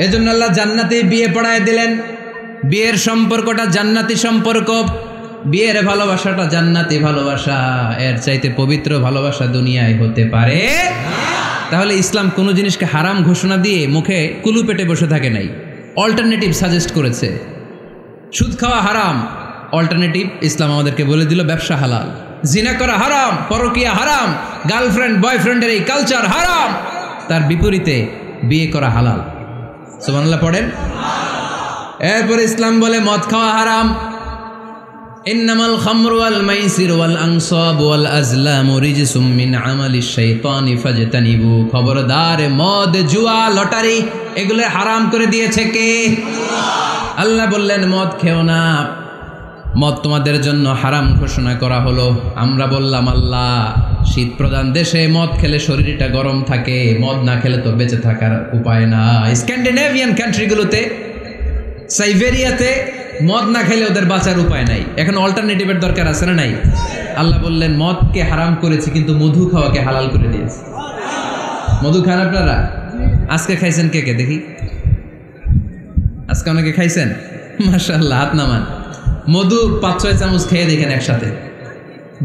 এজন্য আল্লাহ জান্নাতে বিয়ে পড়ায় দিলেন। বিয়ের সম্পর্কটা জান্নাতি সম্পর্ক, বিয়ের ভালোবাসাটা জান্নাতি ভালোবাসা। এর চাইতে পবিত্র ভালোবাসা দুনিয়ায় হতে পারে? তাহলে ইসলাম কোনো জিনিসকে হারাম ঘোষণা দিয়ে মুখে কুলু পেটে বসে থাকে নাই, অল্টারনেটিভ সাজেস্ট করেছে। সুদ খাওয়া হারাম, অল্টারনেটিভ ইসলাম আমাদেরকে বলে দিল ব্যবসা হালাল। জিনা করা হারাম, পরকিয়া হারাম, গার্লফ্রেন্ড বয়ফ্রেন্ডের এই কালচার হারাম, তার বিপরীতে বিয়ে করা হালাল। সুবহানাল্লাহ পড়েন। এরপর ইসলাম বলে মদ খাওয়া হারাম। ইন্নামাল খামরু ওয়াল মাইসিরু ওয়াল আনসাবু ওয়াল আজলামু রিজসুম মিন আমালিশ শাইতানি ফাজতানিবু। খবরদার, মদ, জুয়া, লটারি এগুলো হারাম করে দিয়েছে কে? আল্লাহ বললেন মদ খেও না, মদ তোমাদের জন্য হারাম ঘোষণা করা হলো। আমরা বললাম আল্লাহ, শীত প্রধান দেশে মদ খেলে শরীরটা গরম থাকে, মদ না খেলে তো বেঁচে থাকার উপায় না। স্ক্যান্ডিনেভিয়ান কান্ট্রিগুলোতে, সাইবেরিয়াতে মদ না খেলে ওদের বাঁচার উপায় নাই। এখন অল্টারনেটিভের দরকার আছে না নাই? আল্লাহ বললেন মদকে হারাম করেছি, কিন্তু মধু খাওয়াকে হালাল করে দিয়েছে। মধু খান আপনারা? আজকে খাইছেন কে কে দেখি? আজকে অনেকে খাইছেন? মাশাআল্লাহ, হাত নামান। মধু 5-6 চামচ খেয়ে দেখেন একসাথে।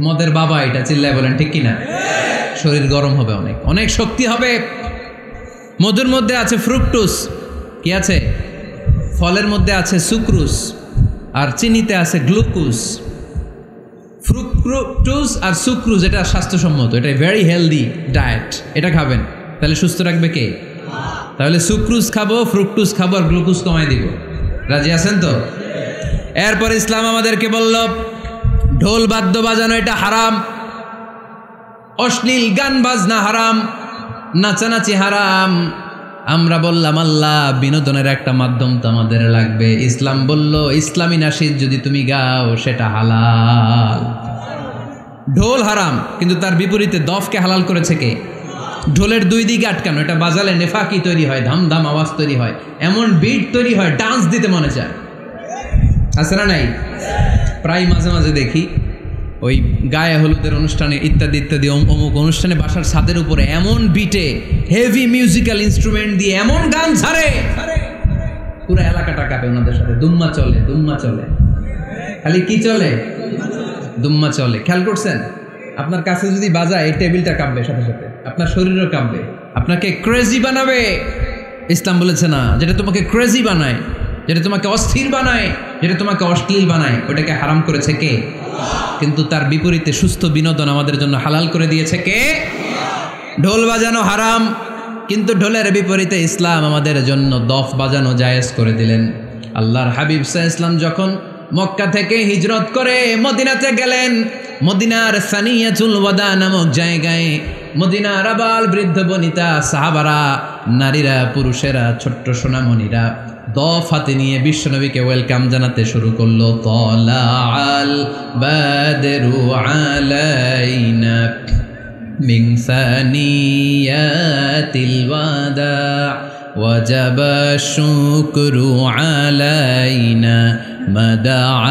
মদের বাবা এটা, চিল্লায় বলেন ঠিক কিনা? শরীর গরম হবে, অনেক অনেক শক্তি হবে। মধুর মধ্যে আছে ফ্রুকটোজ। কি আছে? ফলের মধ্যে আছে সুক্রোজ, আর চিনিতে আছে গ্লুকোজ। ফ্রুকটোজ আর সুক্রোজ এটা স্বাস্থ্যসম্মত, এটা ভেরি হেলদি ডায়েট। এটা খাবেন, তাহলে সুস্থ রাখবে কে? তাহলে সুক্রোজ খাবো, ফ্রুকটোজ খাবো, আর গ্লুকোজ কমাই দিব। রাজি আছেন তো? এরপর ইসলাম আমাদেরকে বলল ঢোল বাদ্য বাজানো এটা হারাম, অশ্লীল গান বাজনা হারাম, নাচানাচি হারাম। আমরা বললাম আল্লাহ, বিনোদনের একটা মাধ্যম তো আমাদের লাগবে। ইসলাম বলল ইসলামী নাশিদ যদি তুমি গাও সেটা হালাল। ঢোল হারাম, কিন্তু তার বিপরীতে দফকে হালাল করেছে কে? ঢোলের দুই দিকে আটকানো, এটা বাজালে নেফাকি তৈরি হয়, ধামধাম আওয়াজ তৈরি হয়, এমন বিট তৈরি হয়, ডান্স দিতে মনে চায়। আছে না নাই? প্রায় মাঝে মাঝে দেখি ওই গায়ে হলুদের অনুষ্ঠানে ইত্যাদি ইত্যাদি অমুক অনুষ্ঠানে বাসার ছাদের উপরে এমন বিটে হেভি মিউজিক্যাল ইনস্ট্রুমেন্ট দিয়ে এমন গান ছাড়ে, পুরো এলাকাটা কাঁপে ওনাদের সাথে। দুম্মা চলে, দুম্মা চলে, খালি কি চলে? দুম্মা চলে। খেয়াল করছেন? আপনার কাছে যদি বাজায় এই টেবিলটা কাঁপবে, সাথে সাথে আপনার শরীরও কাঁপবে, আপনাকে ক্রেজি বানাবে। ইসলাম বলেছে না, যেটা তোমাকে ক্রেজি বানায়, যেটা তোমাকে অস্থির বানায়, যেটা তোমাকে অশ্লীল বানায়, ওটাকে হারাম করেছে কে? কিন্তু তার বিপরীতে সুস্থ বিনোদন আমাদের জন্য হালাল করে দিয়েছে কে? ঢোল বাজানো হারাম, কিন্তু ঢোলের বিপরীতে ইসলাম আমাদের জন্য দফ বাজানো জায়েজ করে দিলেন। আল্লাহর হাবিব সাল্লাল্লাহু আলাইহি ওয়াসাল্লাম যখন মক্কা থেকে হিজরত করে মদিনাতে গেলেন, মদিনার সানিয়াতুল ওয়াদা নামক জায়গায় মদিনার আবাল বৃদ্ধ বনিতা, সাহাবারা, নারীরা, পুরুষেরা, ছোট্ট সোনামণিরা দফ হাতে নিয়ে বিশ্বনবীকে ওয়েলকাম জানাতে শুরু করলো। তালাআল বাদরু আলাইনা মিন সানিয়াতিল ওয়াদা ওয়াজাবা শুকরু আলাইনা মাদাআ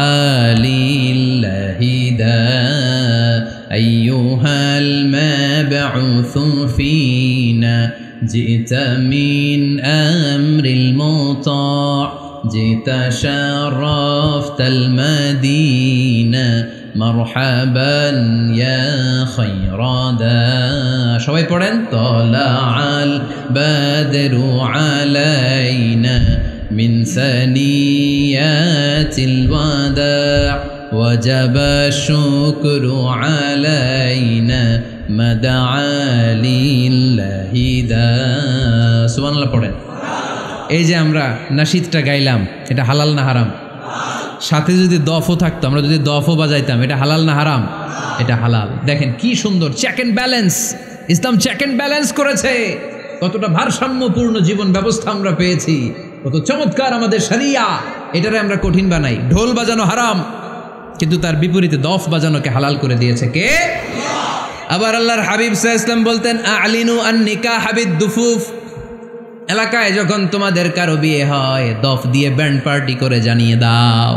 লিল্লাহি দা আইয়ুহাল মাবউসু ফিনা جئت من أمر المطاع جئت شرفت المدينة مرحبا يا خير داع সবাই পড়েন طلع البدر علينا من ثنيات الوداع وجب الشكر علينا ما دعا لله داع সুবহানাল্লাহ পড়েন। এই যে আমরা নাশিদটা গাইলাম, এটা হালাল না হারাম? সাথে যদি দফও থাকতো, আমরা যদি দফও বাজাইতাম, এটা হালাল না হারাম? এটা হালাল। দেখেন কি সুন্দর চেক অ্যান্ড ব্যালেন্স, ইসলাম চেক অ্যান্ড ব্যালেন্স করেছে। কতটা ভারসাম্যপূর্ণ জীবন ব্যবস্থা আমরা পেয়েছি, কত চমৎকার আমাদের শরিয়া। এটারে আমরা কঠিন বানাই। ঢোল বাজানো হারাম, কিন্তু তার বিপরীতে দফ বাজানোকে হালাল করে দিয়েছে কে? আবার আল্লাহর হাবিব সাল্লাল্লাহু আলাইহি ওয়াসাল্লাম বলতেন আ'লিনু আন-নিকাহ বিদ-দুফুফ, এলাকায় যখন তোমাদের কারো বিয়ে হয় দফ দিয়ে ব্যান্ড পার্টি করে জানিয়ে দাও।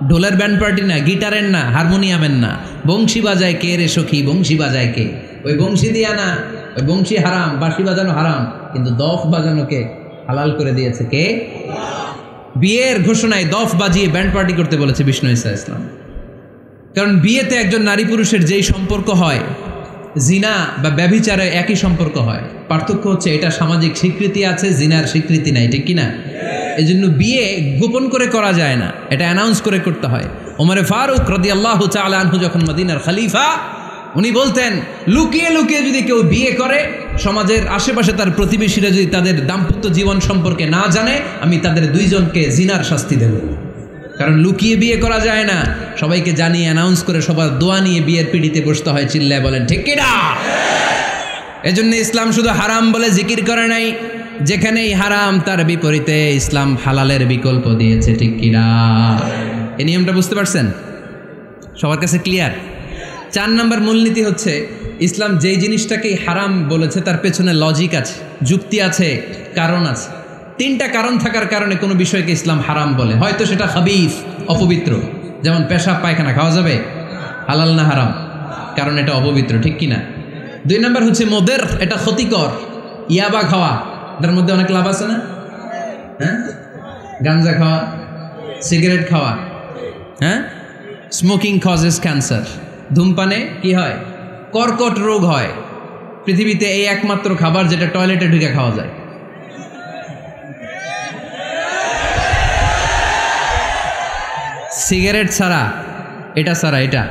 ঢোলের ব্যান্ড পার্টি না, গিটারের না, হারমোনিয়ামের না, বংশী বাজায় কে রে সখী, বংশী বাজায় কে? ওই বংশী দিয়া না, ওই বংশী হারাম, বাঁশি বাজানো হারাম, কিন্তু দফ বাজানোকে হালাল করে দিয়েছে কে? বিয়ের ঘোষণায় দফ বাজিয়ে ব্যান্ড পার্টি করতে বলেছে বিষ্ণু ঈসা ইসলাম। কারণ বিয়েতে একজন নারী পুরুষের যেই সম্পর্ক হয়, জিনা বা ব্যভিচারে একই সম্পর্ক হয়। পার্থক্য হচ্ছে এটা সামাজিক স্বীকৃতি আছে, জিনার স্বীকৃতি নাই, ঠিক কিনা? এই জন্য বিয়ে গোপন করে করা যায় না, এটা অ্যানাউন্স করে করতে হয়। ওমরে ফারুক রাদিয়াল্লাহু তাআলা আনহু যখন মদিনার খলিফা, উনি বলতেন লুকিয়ে লুকিয়ে যদি কেউ বিয়ে করে, সমাজের আশেপাশে তার প্রতিবেশীরা যদি তাদের দাম্পত্য জীবন সম্পর্কে না জানে, আমি তাদের দুইজনকে জিনার শাস্তি দেব। কারণ লুকিয়ে বিয়ে করা যায় না, সবাইকে জানিয়ে অ্যানাউন্স করে সবার দোয়া নিয়ে বিয়ের পিড়িতে বসতে হয়। চিল্লায় বলেন ঠিক কিনা? এজন্য ইসলাম শুধু হারাম বলে জিকির করে নাই, যেখানেই হারাম তার বিপরীতে ইসলাম হালালের বিকল্প দিয়েছে, ঠিক কিনা? এই নিয়মটা বুঝতে পারছেন? সবার কাছে ক্লিয়ার? 4 নম্বর মূলনীতি হচ্ছে ইসলাম যেই জিনিসটাকেই হারাম বলেছে তার পেছনে লজিক আছে, যুক্তি আছে, কারণ আছে। 3টা কারণ থাকার কারণে কোনো বিষয়কে ইসলাম হারাম বলে। হয়তো সেটা খাবিস, অপবিত্র, যেমন পেশাব পায়খানা খাওয়া যাবে, হালাল না হারাম? কারণ এটা অপবিত্র, ঠিক কিনা? 2 নম্বর হচ্ছে মোদের, এটা ক্ষতিকর। ইয়াবা খাওয়া, এটার মধ্যে অনেক লাভ আছে না? হ্যাঁ, গাঞ্জা খাওয়া, সিগারেট খাওয়া, হ্যাঁ, স্মোকিং কজেস ক্যান্সার। ধূমপানে কি হয়? কর্কট রোগ হয়। পৃথিবীতে এই একমাত্র খাবার যেটা টয়লেটে ঢুকে খাওয়া যায়। সিগারেট ছাড়া, এটা ছাড়া, এটা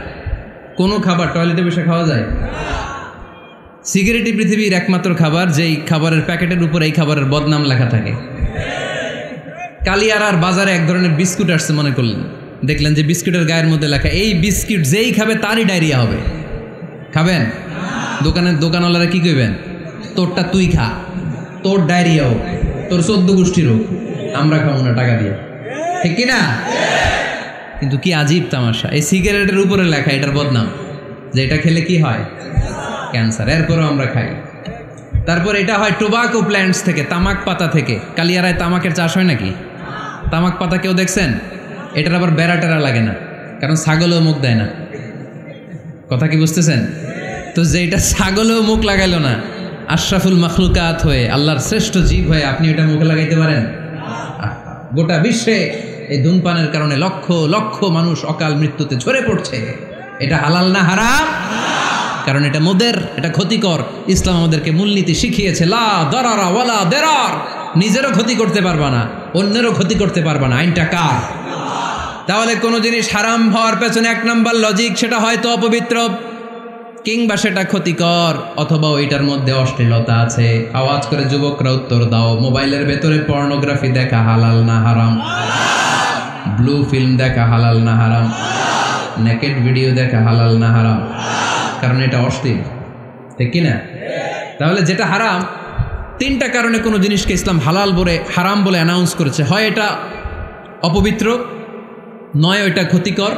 কোনো খাবার টয়লেটে বসে খাওয়া যায়? সিগারেটই পৃথিবীর একমাত্র খাবার যেই খাবারের প্যাকেটের উপর এই খাবারের বদনাম লেখা থাকে। কালিয়ারার বাজারে এক ধরনের বিস্কুট আসছে মনে করলেন, দেখলেন যে বিস্কুটের গায়ের মধ্যে লেখা এই বিস্কুট যেই খাবে তারই ডায়রিয়া হবে। খাবেন? দোকানওয়ালারা কি কইবেন? তোরটা তুই খা, তোর ডায়রিয়া হোক, তোর 14 গোষ্ঠী রোগ, আমরা খাবো না টাকা দিয়ে, ঠিক কিনা? কিন্তু কি আজীব তামাশা, এই সিগারেটের উপরে লেখা এটার বদনাম, যে এটা খেলে কি হয়? ক্যান্সার। এরপরও আমরা খাই। তারপর এটা হয় টোবাকো প্ল্যান্টস থেকে, তামাক পাতা থেকে। কালিয়ারায় তামাকের চাষ হয় নাকি? তামাক পাতা কেউ দেখছেন? এটার আবার বেড়া টেরা লাগে না, কারণ ছাগলেও মুখ দেয় না। কথা কি বুঝতেছেন? তো যে এটা ছাগলেও মুখ লাগাইলো না, আশরাফুল মাখলুকাত হয়ে, আল্লাহর শ্রেষ্ঠ জীব হয়ে আপনি এটা মুখে লাগাইতে পারেন? গোটা বিশ্বে এই ধূমপানের কারণে লক্ষ লক্ষ মানুষ অকাল মৃত্যুতে ঝরে পড়ছে। এটা হালাল না হারাম? কারণ এটা মোদের, এটা ক্ষতিকর। ইসলাম আমাদেরকে মূলনীতি শিখিয়েছে, লা দারারা ওয়ালা দারার। নিজেরও ক্ষতি করতে পারবা না, অন্যেরও ক্ষতি করতে পারবা না। আইনটা কার? তাহলে কোনো জিনিস হারাম হওয়ার পেছনে 1 নম্বর লজিক, সেটা হয়তো অপবিত্র, কিংবা সেটা ক্ষতিকর, অথবা ওইটার মধ্যে অশ্লীলতা আছে। আওয়াজ করে যুবকরা উত্তর দাও, মোবাইলের ভেতরে পর্নোগ্রাফি দেখা হালাল না হারাম? ব্লু ফিল্ম দেখা হালাল না হারাম? নেকেড ভিডিও দেখা হালাল না হারাম? কারণ এটা অশ্লীল, ঠিক কিনা? তাহলে যেটা হারাম, 3টা কারণে কোনো জিনিসকে ইসলাম হালাল বলে হারাম বলে অ্যানাউন্স করেছে। হয় এটা অপবিত্র, নয় ওইটা ক্ষতিকর,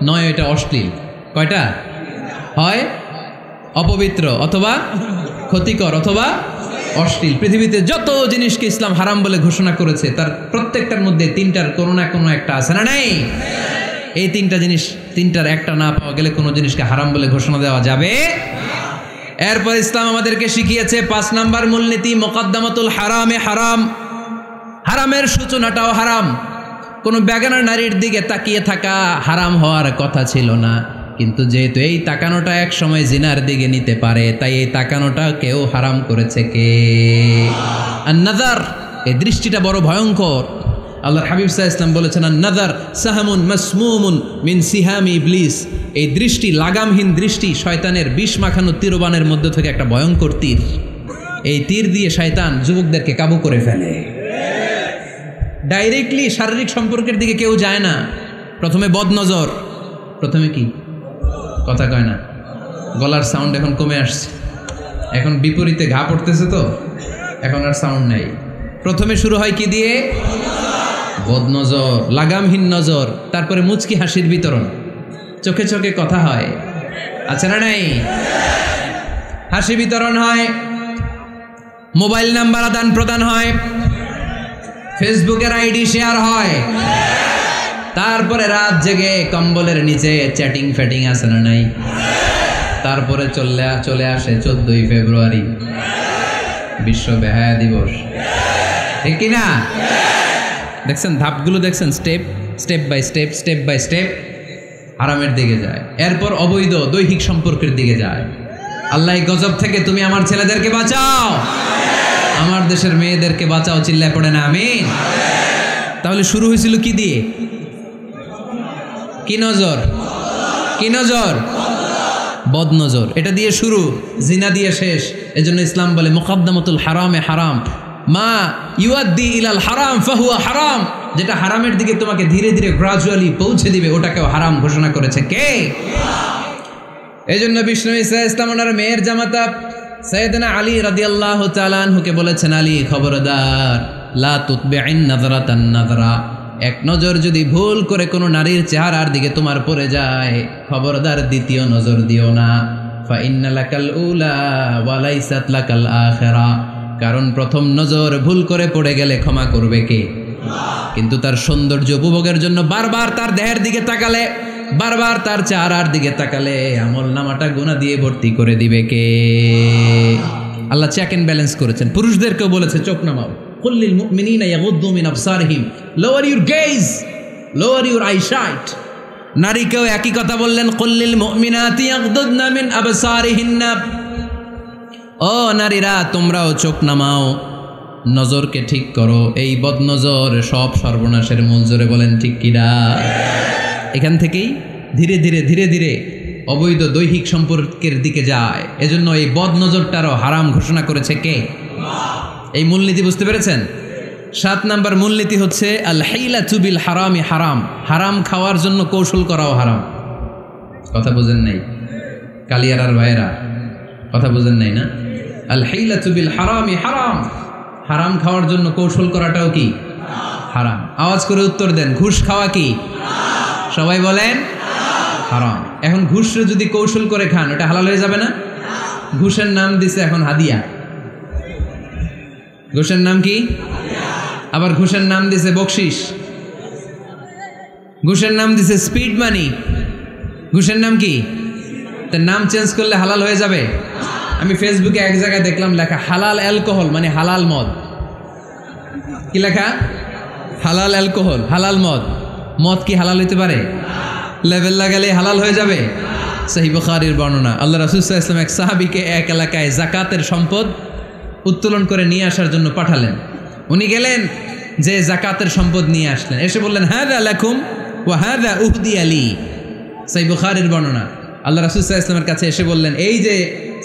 নয় ওইটা অশ্লীল। কয়টা? হয় অপবিত্র, অথবা ক্ষতিকর, অথবা অশ্লীল। পৃথিবীতে যত জিনিসকে ইসলাম হারাম বলে ঘোষণা করেছে তার প্রত্যেকটার মধ্যে 3টার কোনো না কোনো একটা আছে না নাই? এই 3টা জিনিস, 3টার একটা না পাওয়া গেলে কোনো জিনিসকে হারাম বলে ঘোষণা দেওয়া যাবে। এরপর ইসলাম আমাদেরকে শিখিয়েছে 5 নাম্বার মূলনীতি মুকদ্দামাতুল হারামে হারাম। হারামের সূচনাটাও হারাম। কোনো বেগানা নারীর দিকে তাকিয়ে থাকা হারাম হওয়ার কথা ছিল না, কিন্তু যেহেতু এই তাকানোটা এক সময় জিনার দিকে নিতে পারে, তাই এই তাকানোটা কেউ হারাম করেছে কে? আন-নাযার, এই দৃষ্টিটা বড় ভয়ঙ্কর। আল্লাহর হাবিব সাল্লাল্লাহু আলাইহি ওয়াসাল্লাম বলেছেন, আন-নাযার সাহামুন মাসমুমুন মিন সিহামি ইবলিস। এই দৃষ্টি, লাগামহীন দৃষ্টি, শয়তানের বিষ মাখানো তীরবানের মধ্যে থেকে একটা ভয়ঙ্কর তীর। এই তীর দিয়ে শয়তান যুবকদেরকে কাবু করে ফেলে। ডাইরেক্টলি শারীরিক সম্পর্কের দিকে কেউ যায় না। প্রথমে বদনজর, প্রথমে কি কথা কয় না, গলার সাউন্ড এখন কমে আসছে, এখন বিপরীতে ঘা পড়তেছে, তো এখন আর সাউন্ড নাই। প্রথমে শুরু হয় কি দিয়ে? বদনজর, লাগামহীন নজর। তারপরে মুচকি হাসির বিতরণ, চোখে চোখে কথা হয়, আছে না নাই? হাসি বিতরণ হয়, মোবাইল নাম্বার আদান প্রদান হয়, ফেসবুকের আইডি শেয়ার হয়, তারপরে রাত জেগে কম্বলের নিচে চ্যাটিং ফ্যাটিং, আছে না নাই? তারপরে চলে আসে 14ই ফেব্রুয়ারি, বিশ্ব বেহায়া দিবস, ঠিক কিনা? দেখছেন ধাপগুলো, দেখছেন স্টেপ বাই স্টেপ হারামের দিকে যায়। এরপর অবৈধ দৈহিক সম্পর্কের দিকে যায়। আল্লাহ এই গজব থেকে তুমি আমার ছেলেদেরকে বাঁচাও, আমার দেশের মেয়েদেরকে বাঁচাও, চিল্লায় পড়ে না আমিন। তাহলে শুরু হয়েছিল কি দিয়ে? কি নজর? কি নজর? বদনজর। এটা দিয়ে শুরু, জিনা দিয়ে শেষ। এজন্য ইসলাম বলে মুকদ্দামাতুল হারামে হারাম, মা ইউআদ্দি ইলাল হারাম ফাহুয়া হারাম। যেটা হারামের দিকে তোমাকে ধীরে ধীরে গ্রাজুয়ালি পৌঁছে দিবে, ওটাকেও হারাম ঘোষণা করেছে কে? এজন্য বিষ্ণু ঈসা ইসলাম ওনার মেয়ের জামাতা সাইয়েদনা আলী রাদিয়াল্লাহু তাআলা আনহুকে বলেছেন, আলী খবরদার, লা তুতবি'ইন নাযরাতান নাযরা। এক নজর যদি ভুল করে কোনো নারীর চেহারার দিকে তোমার পড়ে যায়, খবরদার দ্বিতীয় নজর দিও না। ফা ইন্না লাকাল উলা ওয়া লাইসাত লাকাল আখিরা। কারণ প্রথম নজর ভুল করে পড়ে গেলে ক্ষমা করবে কে? কিন্তু তার সৌন্দর্য উপভোগের জন্য বারবার তার দেহের দিকে তাকালে, বারবার তার চেহারার দিকে তাকালে আমল নামাটা গুনাহ দিয়ে ভর্তি করে দিবে কে? আল্লাহ চেক এন্ড ব্যালেন্স করেছেন। পুরুষদেরকেও বলেছে চোখ নামাও, কুল্লিল মুমিনিনা ইয়াগুদ্দু মিন আবসারিহিম, lower your gaze, lower your eyesight. নারীকেও একই কথা বললেন, কুল্লিল মুমিনাতি ইয়াগুদ্দুনা মিন আবসারিহিন্না। ও নারীরা, তোমরাও চোখ নামাও, নজরকে ঠিক করো। এই বদনজর সব সর্বনাশের মূল। জোরে বলেন ঠিক কিনা? এখান থেকেই ধীরে ধীরে অবৈধ দৈহিক সম্পর্কের দিকে যায়। এজন্য এই বদনজরটারও হারাম ঘোষণা করেছে কে? এই মূলনীতি বুঝতে পেরেছেন? 7 নাম্বার মূলনীতি হচ্ছে আল হাইলাতু বিল হারামি হারাম। হারাম খাওয়ার জন্য কৌশল করাও হারাম। কথা বুঝেন নাই কালিয়ারার ভাইয়েরা? কথা বুঝেন নাই না? আল হাইলাতু বিল হারামি হারাম। হারাম খাওয়ার জন্য কৌশল করাটাও কি হারাম? আওয়াজ করে উত্তর দেন, ঘুষ খাওয়া কি? সবাই বলেন হারাম। এখন ঘুষরে যদি কৌশল করে খান, ওটা হালাল হয়ে যাবে না? ঘুষের নাম দিছে এখন হাদিয়া। ঘুষের নাম কি? আবার ঘুষের নাম দিছে বকশিস, ঘুষের নাম দিছে স্পিড মানি। ঘুষের নাম কি? তার নাম চেঞ্জ করলে হালাল হয়ে যাবে? আমি ফেসবুকে এক জায়গায় দেখলাম লেখা হালাল অ্যালকোহল, মানে হালাল মদ। কি লেখা? হালাল অ্যালকোহল, হালাল মদ। মদ কি হালাল হইতে পারে? লেভেল লাগালে হালাল হয়ে যাবে? সহিহ বুখারীর বর্ণনা, আল্লাহ রাসূল সাল্লাল্লাহু আলাইহি ওয়াসাল্লাম এক সাহাবীকে এক এলাকায় যাকাতের সম্পদ উত্তোলন করে নিয়ে আসার জন্য পাঠালেন। উনি গেলেন, যে যাকাতের সম্পদ নিয়ে আসলেন, এসে বললেন হাযা লাকুম ওয়া হাযা উহদিয়া লি। সহিহ বুখারীর বর্ণনা, আল্লাহ রাসূল সাল্লাল্লাহু আলাইহি ওয়াসাল্লামের কাছে এসে বললেন, এই যে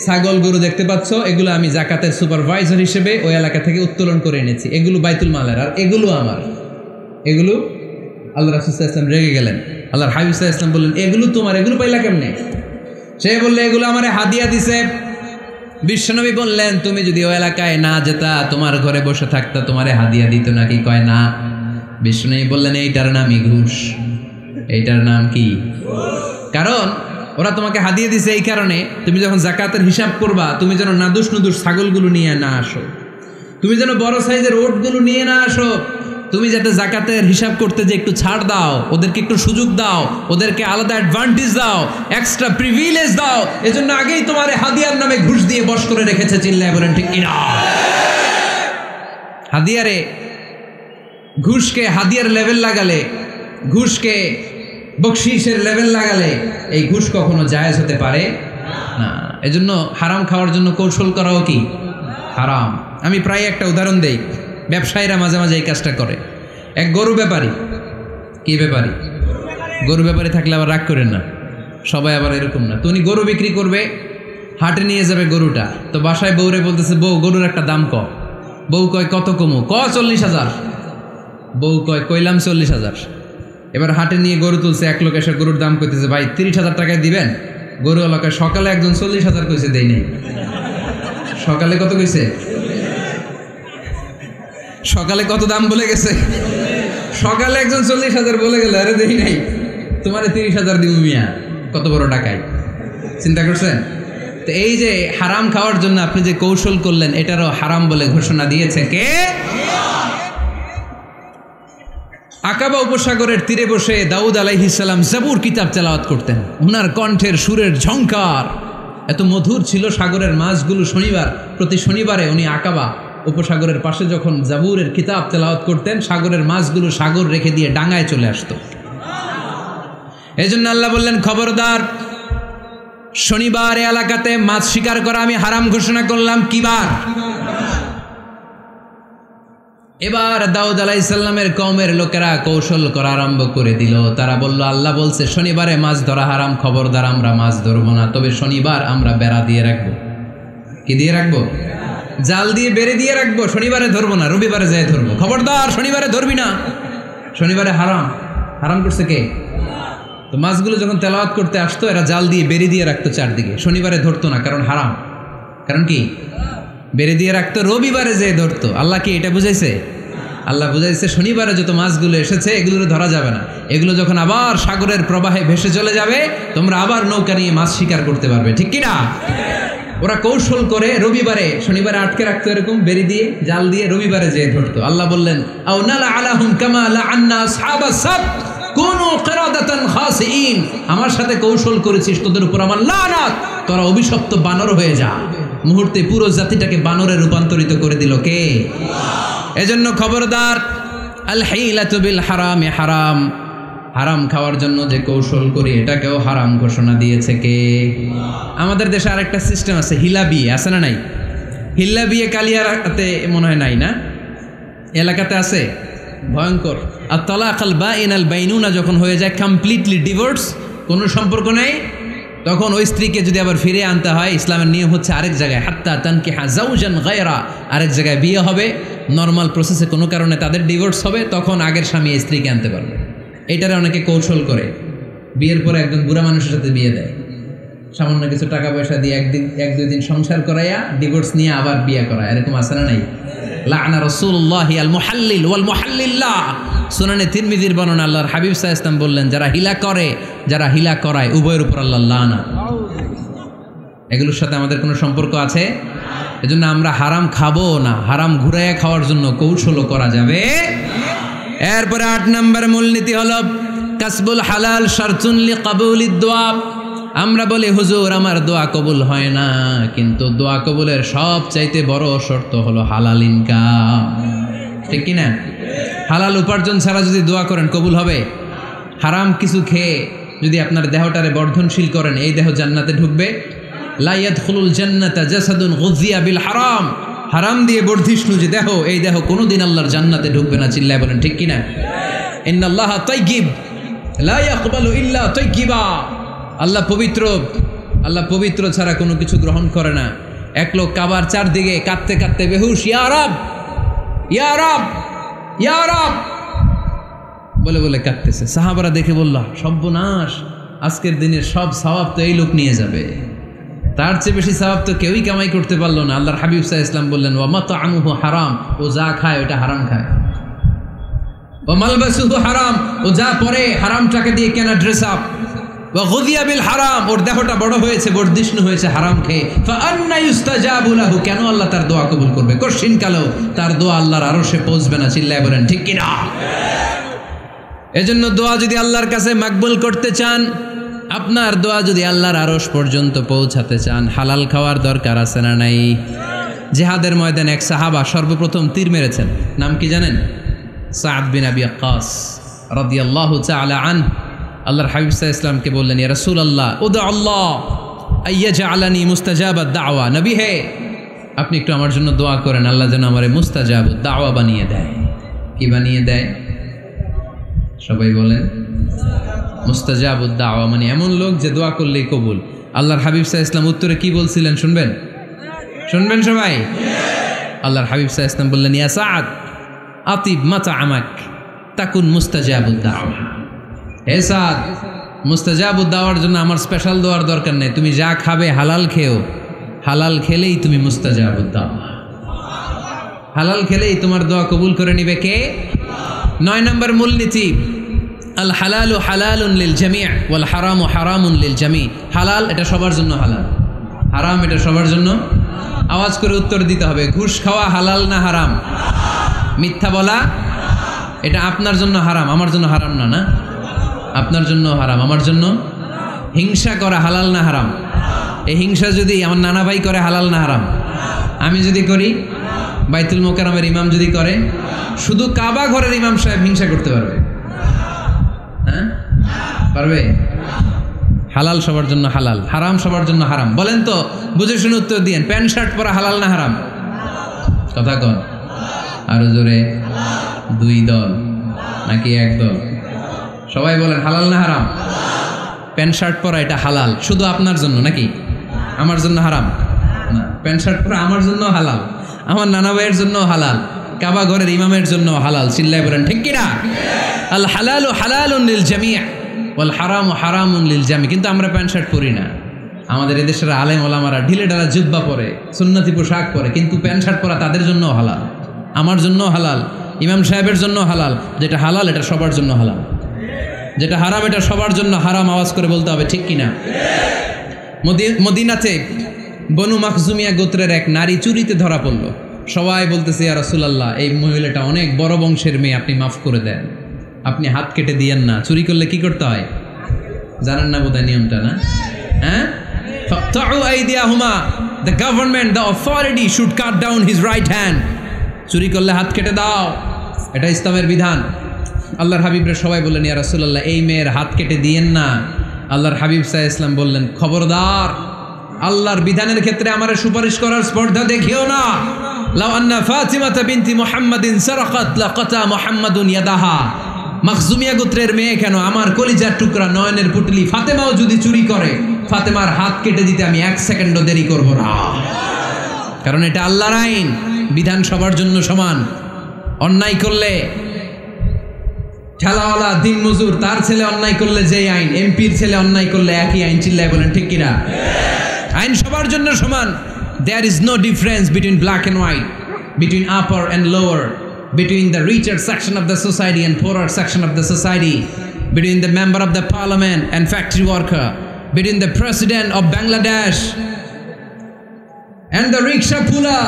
ছাগল গরু দেখতে পাচ্ছ, এগুলো আমি যাকাতের সুপারভাইজার হিসেবে ওই এলাকা থেকে উত্তোলন করে এনেছি, এগুলো বাইতুল মালের, আর এগুলো আমার। এগুলো আল্লাহ রাসূল সাল্লাল্লাহু আলাইহি ওয়াসাল্লাম রেগে গেলেন। আল্লাহর হাবিব সাল্লাল্লাহু আলাইহি ওয়াসাল্লাম বললেন, এগুলো তোমার, এগুলো পাইলা কেমনে? সে বললে, এগুলো আমারে হাদিয়া দিছে। বিশ্বনবী বললেন, তুমি যদি ওই এলাকায় না যেতা, তোমার ঘরে বসে থাকতা, তোমারে হাদিয়া দিত নাকি? কয় না। বিশ্বনবী বললেন, এইটার নামই ঘুষ। এইটার নাম কি? কারণ ওরা তোমাকে হাদিয়া দিছে এই কারণে, তুমি যখন যাকাতের হিসাব করবা, তুমি যেন নাদুস নুদুস ছাগলগুলো নিয়ে না আসো, তুমি যেন বড় সাইজের ওটগুলো নিয়ে না আসো, তুমি যাতে জাকাতের হিসাব করতে যে একটু ছাড় দাও, ওদেরকে একটু সুযোগ দাও, ওদেরকে আলাদা অ্যাডভান্টেজ দাও, এক্সট্রা প্রিভিলেজ দাও, এজন্য আগেই তোমার হাদিয়ার নামে ঘুষ দিয়ে বশ করে রেখেছে। চিল্লায় বলেন ঠিক কিনা? হাদিয়ারে ঘুষকে হাদিয়ার লেভেল লাগালে, ঘুষকে বকশিসের লেভেল লাগালে এই ঘুষ কখনো জায়েজ হতে পারে না। এজন্য হারাম খাওয়ার জন্য কৌশল করাও কি হারাম। আমি প্রায় একটা উদাহরণ দেই, ব্যবসায়ীরা মাঝে মাঝে এই কাজটা করে। এক গরু ব্যাপারী, কি ব্যাপারী? গরু ব্যাপারী থাকলে আবার রাগ করেন না, সবাই আবার এরকম না। তো উনি গরু বিক্রি করবে, হাটে নিয়ে যাবে গরুটা, তো বাসায় বউরে বলতেছে, বউ গরুর একটা দাম ক। বউ কয় কত কমু? 40,000। বউ কয় কইলাম 40,000। এবার হাটে নিয়ে গরু তুলছে, এক লোক এসে গরুর দাম কইতেছে, ভাই 30,000 টাকায় দিবেন? গরু এলাকায় সকালে একজন 40,000 কইছে, দেই নাই। সকালে কত কইছে? সকালে কত দাম বলে গেছে? সকালে একজন 40,000 বলে গেল, আরে দেই নাই, তোমারে 30,000 দিব মিয়া। কত বড় টাকায়, চিন্তা করছেন? তো এই যে হারাম খাওয়ার জন্য আপনি যে কৌশল করলেন, এটারও হারাম বলে ঘোষণা দিয়েছে কে? আকাবা উপসাগরের তীরে বসে দাউদ আলাইহিস সালাম জাবুর কিতাব তেলাওয়াত করতেন। ওনার কণ্ঠের সুরের ঝংকার এত মধুর ছিল, সাগরের মাছগুলো প্রতি শনিবারে উনি আকাবা উপসাগরের পাশে যখন জাবুরের কিতাব তেলাওয়াত করতেন, সাগরের মাছগুলো সাগর রেখে দিয়ে ডাঙায় চলে আসতো। এই জন্য আল্লাহ বললেন, খবরদার, শনিবার এলাকাতে মাছ শিকার করা আমি হারাম ঘোষণা করলাম। কি বার? এবার দাউদ আলাইহিস সালামের কওমের লোকেরা কৌশল করা আরম্ভ করে দিল। তারা বলল, আল্লাহ বলছে শনিবারে মাছ ধরা হারাম, খবরদার আমরা মাছ ধরবো না, তবে শনিবার আমরা বেড়া দিয়ে রাখবো। কি দিয়ে রাখবো? জাল দিয়ে বেড়ে দিয়ে রাখবো। শনিবারে ধরবো না, রবিবারে যাই ধরবো। খবরদার শনিবারে ধরবি না, শনিবারে হারাম। হারাম করছে কে? তো মাছগুলো যখন তেলাওয়াত করতে আসতো, এরা জাল দিয়ে বেড়ে দিয়ে রাখতো চারদিকে, শনিবারে ধরতো না, কারণ হারাম। কারণ কি? বেড়ে দিয়ে রাখতো, রবিবারে যে ধরতো। আল্লাহ কি এটা বুঝাইছে? আল্লাহ বুঝাইছে শনিবারে যত মাছগুলো এসেছে এগুলো ধরা যাবে না, এগুলো যখন আবার সাগরের প্রবাহে ভেসে চলে যাবে, তোমরা আবার নৌকা নিয়ে মাছ শিকার করতে পারবে। ঠিক কিনা? ওরা কৌশল করে রবিবারে, শনিবারে আটকে রাখতো এরকম বেড়ে দিয়ে, জাল দিয়ে, রবিবারে যেয়ে ধরতো। আল্লাহ বললেন, আও নালা আলাহুম কামা লাআন্না আসহাবাস সাbt কুনু কিরাদাতান খাসিইন। আমার সাথে কৌশল করেছিস, তোদের উপর আমার লানাত, তোরা অভিশপ্ত বানর হয়ে যা। মুহূর্তে পুরো জাতিটাকে বানরে রূপান্তরিত করে দিল কে? এজন্য খবরদার, আল হিলাতু বিল হারামি হারাম। হারাম খাওয়ার জন্য যে কৌশল করি, এটাকেও হারাম ঘোষণা দিয়েছে কে? আমাদের দেশে আরেকটা সিস্টেম আছে, হিলা বিয়ে আছে না নাই? হিল্লা বিয়ে কালিয়াতে মনে হয় নাই না? এলাকাতে আছে, ভয়ঙ্কর। আর তালাক আল বাইন আল বাইনুনা যখন হয়ে যায় কমপ্লিটলি ডিভোর্স, কোনো সম্পর্ক নেই, তখন ওই স্ত্রীকে যদি আবার ফিরে আনতে হয়, ইসলামের নিয়ম হচ্ছে আরেক জায়গায়, হাত্তা তানকিহা যাওজান গায়রা, আরেক জায়গায় বিয়ে হবে, নর্মাল প্রসেসে কোনো কারণে তাদের ডিভোর্স হবে, তখন আগের স্বামী এই স্ত্রীকে আনতে পারবে। এইটারে অনেকে কৌশল করে, বিয়ের পরে একজন বুড়া মানুষের সাথে বিয়ে দেয়, সামান্য কিছু টাকা পয়সা দিয়ে এক দুই দিন সংসার করাইয়া ডিভোর্স নিয়ে আবার বিয়ে করায়। এরকম আছে না নাই? লাআনা রাসূলুল্লাহি আল মুহাল্লিল ওয়াল মুহাল্লিল্লাহ। সুনানে তিরমিজির বর্ণনা, আল্লাহর হাবিব সাল্লাল্লাহু আলাইহি ওয়াসাল্লাম বললেন, যারা হিলা করে, যারা হিলা করায়, উভয়ের উপর আল্লাহ লানাত। এগুলোর সাথে আমাদের কোনো সম্পর্ক আছে? এজন্য আমরা হারাম খাবো না, হারাম ঘুরাইয়া খাওয়ার জন্য কৌশলও করা যাবে। এরপরে ৮ নম্বর মূলনীতি হলো কাসবুল হালাল শারতুন লিকাবুলিদ দোয়া। আমরা বলি, হুজুর আমার দোয়া কবুল হয় না, কিন্তু দোয়া কবুলের সব চাইতে বড় শর্ত হলো হালাল ইনকাম। ঠিক কিনা? হালাল উপার্জন ছাড়া যদি দোয়া করেন কবুল হবে? হারাম কিছু খেয়ে যদি আপনার দেহটারে বর্ধনশীল করেন, এই দেহ জান্নাতে ঢুকবে? লা ইয়াদখুলুল জান্নাতা জাসাদুন গুযিয়া বিল হারাম। হারাম দিয়ে বর্ধিষ্ণু যে দেহ, এই দেহ কোনোদিন আল্লাহর জান্নাতে ঢুকবে না। চিল্লায় বলেন ঠিক কিনা? ইন্নাল্লাহা তাইয়্যিব লা ইয়াকবালু ইল্লা তাইয়্যিবা। আল্লাহ পবিত্র, আল্লাহ পবিত্র ছাড়া কোনো কিছু গ্রহণ করে না। এক লোক কাবার চারদিকে কাঁদতে কাঁদতে বেহুশ, ইয়া রাব ইয়া রাব ইয়া রাব বলে বলে কাঁদতেছে। সাহাবারা দেখে বলল, সর্বনাশ, আজকের দিনের সব সওয়াব তো এই লোক নিয়ে যাবে, তার চেয়ে বেশি সওয়াব তো কেউই কামাই করতে পারলো না। আল্লাহর হাবিব সাল্লাল্লাহু আলাইহি ওয়াসাল্লাম বললেন, ওয়া মাতআমুহু হারাম, ও যা খায় ওটা হারাম খায়। ওয়া মালবাসুহু হারাম, ও যা পরে হারাম টাকা দিয়ে কেনা ড্রেস আপ। ওয়া গুযিয়া বিল হারাম, ওর দেহটা বড় হয়েছে, বর্ধিষ্ণু হয়েছে হারাম খেয়ে। ফাআন্না ইউস্তাজাবু লাহু, কেন আল্লাহ তার দোয়া কবুল করবে? কোশ্চিন কালেও তার দোয়া আল্লাহর আরশে পৌঁছবে না। চিল্লায় বলেন ঠিক কিনা? এজন্য দোয়া যদি আল্লাহর কাছে মাকবুল করতে চান, আপনার দোয়া যদি আল্লাহর আরশ পর্যন্ত পৌঁছাতে চান, হালাল খাওয়ার দরকার আছে না নাই? জিহাদের ময়দানে এক সাহাবা সর্বপ্রথম তীর মেরেছেন, নাম কি জানেন? সাদ বিন আবি ওয়াক্কাস রাদিয়াল্লাহু তাআলা আনহু। আল্লাহর হাবিব সাল্লাল্লাহু আলাইহি ওয়াসাল্লামকে বললেন, ইয়া রাসূলুল্লাহ উদু আল্লাহ আইয়াজআলানি মুস্তাজাবাদ দাওয়া। নবী হে, আপনি একটু আমার জন্য দোয়া করেন, আল্লাহ যেন আমারে মুস্তাজাবুদ দাওয়া বানিয়ে দেয়। কি বানিয়ে দেয়? সবাই বলেন মুস্তাজাবুদ দাওয়া, মানে এমন লোক যে দোয়া করলেই কবুল। আল্লাহর হাবিব সাল্লাল্লাহু আলাইহি ওয়াসাল্লাম উত্তরে কি বলছিলেন শুনবেন? শুনবেন সবাই? আল্লাহর হাবিব সাল্লাল্লাহু আলাইহি ওয়াসাল্লাম বললেন, ইয়া সাদ আতিব মাতআমাক তাকুন মুস্তাজাবুদ দাওয়া। হে সাদ, মুস্তাজাবুদ দাওয়ার জন্য আমার স্পেশাল দোয়ার দরকার নেই, তুমি যা খাবে হালাল খেও, হালাল খেলেই তুমি মুস্তাজাবুদ দাওয়া। হালাল খেলেই তোমার দোয়া কবুল করে নিবে কে? 9 নম্বর মূলনীতি, আল হালালু হালালুন লিল জামি' ওয়াল হারামু হারামুন লিল জামি'। হালাল এটা সবার জন্য হালাল, হারাম এটা সবার জন্য। আওয়াজ করে উত্তর দিতে হবে, ঘুষ খাওয়া হালাল না হারাম? মিথ্যা বলা এটা আপনার জন্য হারাম, আমার জন্য হারাম না? না, আপনার জন্য হারাম, আমার জন্য। হিংসা করা হালাল না হারাম? এই হিংসা যদি আমার নানা ভাই করে হালাল না হারাম? আমি যদি করি, বাইতুল মোকাররমের ইমাম যদি করে, শুধু কাবা ঘরের ইমাম সাহেব হিংসা করতে পারবে? হ্যাঁ পারবে? হালাল সবার জন্য হালাল, হারাম সবার জন্য হারাম। বলেন তো, বুঝে শুনে উত্তর দিয়েন, প্যান্ট শার্ট পরা হালাল না হারাম? কথা কন আরো জোরে। 2 দল নাকি 1 দল? সবাই বলেন হালাল না হারাম? প্যান্ট শার্ট পরা এটা হালাল শুধু আপনার জন্য, নাকি আমার জন্য হারাম? না, প্যান্ট শার্ট পরা আমার জন্য হালাল, আমার নানা ভাইয়ের জন্য হালাল, কাবা ঘরের ইমামের জন্য হালাল। চিল্লায় বলেন ঠিক কিনা? আল হালালু হালালুন লিল জামি' ওয়াল হারামু হারামুন লিল জামি'। কিন্তু আমরা প্যান্ট শার্ট পরি না। আমাদের এদেশের আলেম ওলামারা ঢিলে ঢালা জুব্বা পরে, সুন্নতি পোশাক পরে, কিন্তু প্যান্ট শার্ট পরা তাদের জন্য হালাল, আমার জন্য হালাল, ইমাম সাহেবের জন্য হালাল। যেটা হালাল এটা সবার জন্য হালাল, যেটা হারাম এটা সবার জন্য হারাম। আওয়াজ করে বলতে হবে ঠিক কিনা? মদিনাতে বনু মাখজুমিয়া গোত্রের এক নারী চুরিতে ধরা পড়ল। সবাই বলতেছে, ইয়া রাসূলুল্লাহ, এই মহিলাটা অনেক বড় বংশের মেয়ে, আপনি মাফ করে দেন, আপনি হাত কেটে দিয়েন না। চুরি করলে কি করতে হয় জানেন না বোধহয় নিয়মটা? না, হ্যাঁ, ফাকতাউ আইদিয়াহুমা, the government, the authority should cut down his right hand. চুরি করলে হাত কেটে দাও, এটা ইসলামের বিধান। আল্লাহর হাবিবরা সবাই বললেন, ইয়া রাসূলুল্লাহ, এই মেয়ের হাত কেটে দিয়েন না। আল্লাহর হাবিব সাল্লাল্লাহু আলাইহি ওয়াসাল্লাম বললেন, খবরদার, আল্লাহর বিধানের ক্ষেত্রে আমার সুপারিশ করার স্পর্ধা দেখিও না। লাউ আন্না ফাতিমাতা বিনতি মুহাম্মাদিন সারাকাত লাকাতা মুহাম্মাদুন ইয়াদাহা। মাখজুমিয়া গোত্রের মেয়ে কেন, আমার কলিজার টুকরা নয়নের পুটলি ফাতেমাও যদি চুরি করে, ফাতেমার হাত কেটে দিতে আমি 1 সেকেন্ডও দেরি করব না। কারণ এটা আল্লাহর আইন, বিধান সবার জন্য সমান। অন্যায় করলে ঠেলাওয়ালা দিন মজুর, তার ছেলে অন্যায় করলে যে আইন, এমপির ছেলে অন্যায় করলে একই আইন। চিল্লায় বলেন ঠিক কিনা? আইন সবার জন্য সমান। There is no difference between black and white, between upper and lower, between the richer section of the society and poorer section of the society, between the member of the parliament and factory worker, between the president of Bangladesh and the rickshaw puller.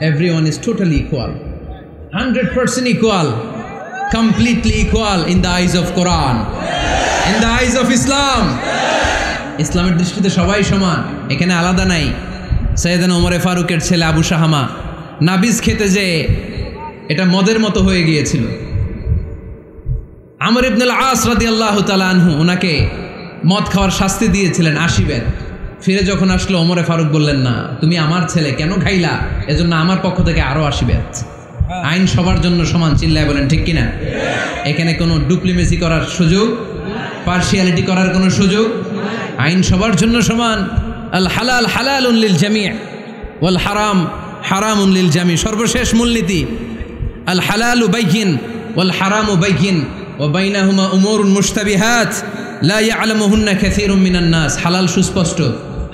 Everyone is totally equal, 100% equal, completely equal in the eyes of Quran, in the eyes of Islam. ইসলামের দৃষ্টিতে সবাই সমান, এখানে আলাদা নাই। সৈয়দনা ওমর ফারুকের ছেলে আবু শাহামা নাবিজ খেতে যে এটা মদের মতো হয়ে গিয়েছিল। আমর ইবনুল আস রাদিয়াল্লাহু তাআলা আনহু ওনাকে মদ খাওয়ার শাস্তি দিয়েছিলেন 80 বেত। ফিরে যখন আসলো, ওমরে ফারুক বললেন, না, তুমি আমার ছেলে কেন খাইলা, এজন্য আমার পক্ষ থেকে আরো 80 বেত। আইন সবার জন্য সমান। চিল্লায় বলেন ঠিক কিনা? এখানে কোনো ডুপ্লিমেসি করার সুযোগ, পার্সিয়ালিটি করার কোনো সুযোগ, আইন সবার জন্য সমান। আল হালাল হালালুন লিল জামি' ওয়াল হারাম হারামুন লিল জামি'। সর্বশেষ মূলনীতি, আল হালালু বাইয়িন ওয়াল হারামু বাইয়িন ওয়া বাইনাহুমা উমুরুন মুশতাবিহাত লা ইয়ালামুহুন্না কাসীরুম মিনান নাস। হালাল সুস্পষ্ট,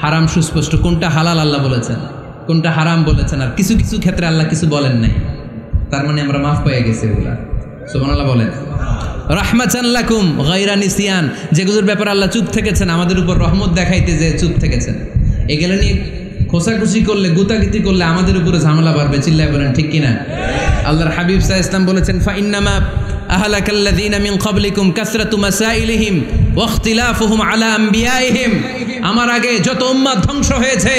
হারাম সুস্পষ্ট। কোনটা হালাল আল্লাহ বলেছেন, কোনটা হারাম বলেছেন, আর কিছু কিছু ক্ষেত্রে আল্লাহ কিছু বলেন নাই, তার মানে আমরা মাফ পেয়ে গেছি। এগুলা সুবহানাল্লাহ বলেন। রাহমাতান লাকুম গায়রা নিসিয়ান, যেগুলোর ব্যাপারে আল্লাহ চুপ থেকেছেন আমাদের উপর রহমত দেখাইতে যে চুপ থেকেছেন। এগুলো নিয়ে খোসাখুসি করলে, গুতাগুতি করলে আমাদের উপরে ঝামেলা বাড়বে। চিল্লায় বলেন ঠিক কিনা? আল্লাহর হাবিব সাল্লাল্লাহু আলাইহি ওয়াসাল্লাম বলেছেন, ফাইন্নামা আহলাকাল্লাযীনা মিন ক্বাবলিকুম কাসরাতু মাসাইলিহিম ওয়া ইখতিলাফুহুম আলা আমবিয়াইহিম। আমার আগে যত উম্মাত ধ্বংস হয়েছে,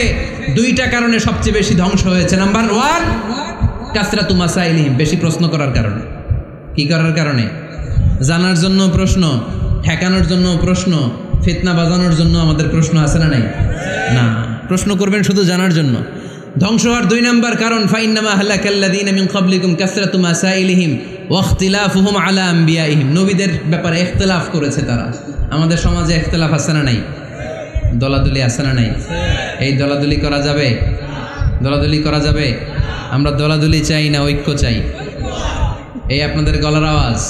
দুইটা কারণে সবচেয়ে বেশি ধ্বংস হয়েছে। নাম্বার 1 কাসরাতু মাসাইলিহিম, বেশি প্রশ্ন করার কারণে। কি করার কারণে? জানার জন্য প্রশ্ন, ঠেকানোর জন্য প্রশ্ন, ফিতনা বাজানোর জন্য আমাদের প্রশ্ন আছে না নাই? না, প্রশ্ন করবেন শুধু জানার জন্য। ধ্বংস হওয়ার 2 নম্বর কারণ, ফাইন্নামা আহলাকাল্লাযীনা মিন ক্বাবলিকুম কাসরাতু মাসাইলিহিম ওয়া ইখতিলাফুহুম আলা আমবিয়াইহিম। নবীদের ব্যাপারে ইখতিলাফ করেছে তারা। আমাদের সমাজে ইখতিলাফ আছে না নাই? দলাদলি আছে না নাই? এই দলাদলি করা যাবে? দলাদলি করা যাবে? আমরা দলাদলি চাই না ঐক্য চাই? এই আপনাদের গলার আওয়াজ,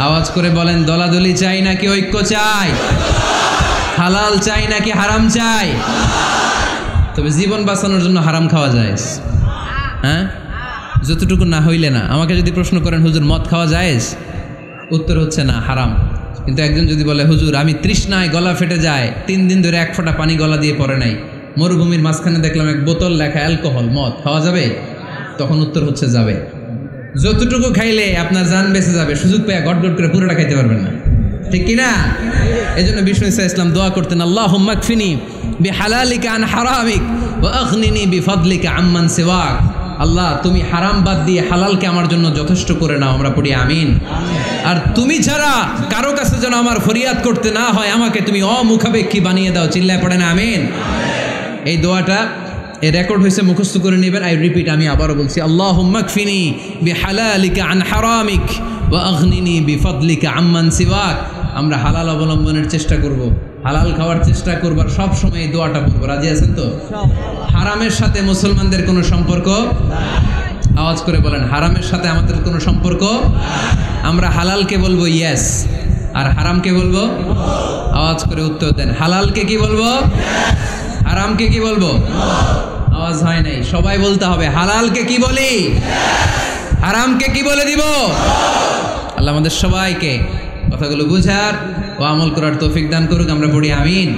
আওয়াজ করে বলেন, দলাদলি চাই নাকি ঐক্য চাই? হালাল চাই নাকি হারাম চাই? তবে জীবন বাঁচানোর জন্য হারাম খাওয়া যায়, হ্যাঁ, যতটুকু না হইলে না। আমাকে যদি প্রশ্ন করেন, হুজুর মদ খাওয়া যায়? উত্তর হচ্ছে না, হারাম। কিন্তু একজন যদি বলে, হুজুর আমি তৃষ্ণায় গলা ফেটে যায়, 3 দিন ধরে 1 ফোঁটা পানি গলা দিয়ে পড়ে নাই, মরুভূমির মাঝখানে দেখলাম এক বোতল লেখা অ্যালকোহল, মদ খাওয়া যাবে? তখন উত্তর হচ্ছে যাবে। যতটুকু খাইলে আপনার জান বেঁচে যাবে, সুযোগ পেয়ে গট গট করে পুরোটা খাইতে পারবেন না, ঠিক কিনা? এই জন্য বিষ্ণু ইসা ইসলাম দোয়া করতেন, আল্লাহুম্মা কফিনি বিহালালিকা আন হারামিক ওয়া আগনিনি বিফাদলিকা আম্মান সিওয়াক। আল্লাহ, তুমি হারাম বাদ দিয়ে হালালকে আমার জন্য যথেষ্ট করে নাও। আমরা পড়ি আমিন। আর তুমি ছাড়া কারো কাছে যেন আমার ফরিয়াদ করতে না হয়, আমাকে তুমি অমুখাপেক্ষী বানিয়ে দাও। চিল্লায় পড়েন আমিন। এই দোয়াটা এই রেকর্ড হয়েছে, মুখস্থ করে নেবেন। আই রিপিট, আমি আবারও বলছি, আল্লাহুম্মা কফিনি বিহালালিকা আন হারামিক ওয়া আগনিনি বিফাদলিকা আম্মান সিওয়াক। আমরা হালাল অবলম্বনের চেষ্টা করব, হালাল খাওয়ার চেষ্টা করব, আর সব সময় এই দোয়াটা পড়ব। রাজি আছেন তো? হারামের সাথে মুসলমানদের কোনো সম্পর্ক? আওয়াজ করে বলেন, হারামের সাথে আমাদের কোনো সম্পর্ক? আমরা হালালকে বলবো ইয়েস, আর হারামকে বলবো? আওয়াজ করে উত্তর দেন। হালালকে কি বলবো? হারামকে কি বলবো? আওয়াজ হয় নাই, সবাই বলতে হবে। হালালকে কি বলি? হারামকে কি বলে দিব? আল্লাহ আমাদের সবাইকে কথাগুলো বুঝার ও আমল করার তৌফিক দান করুক। আমরা পড়ি আমিন।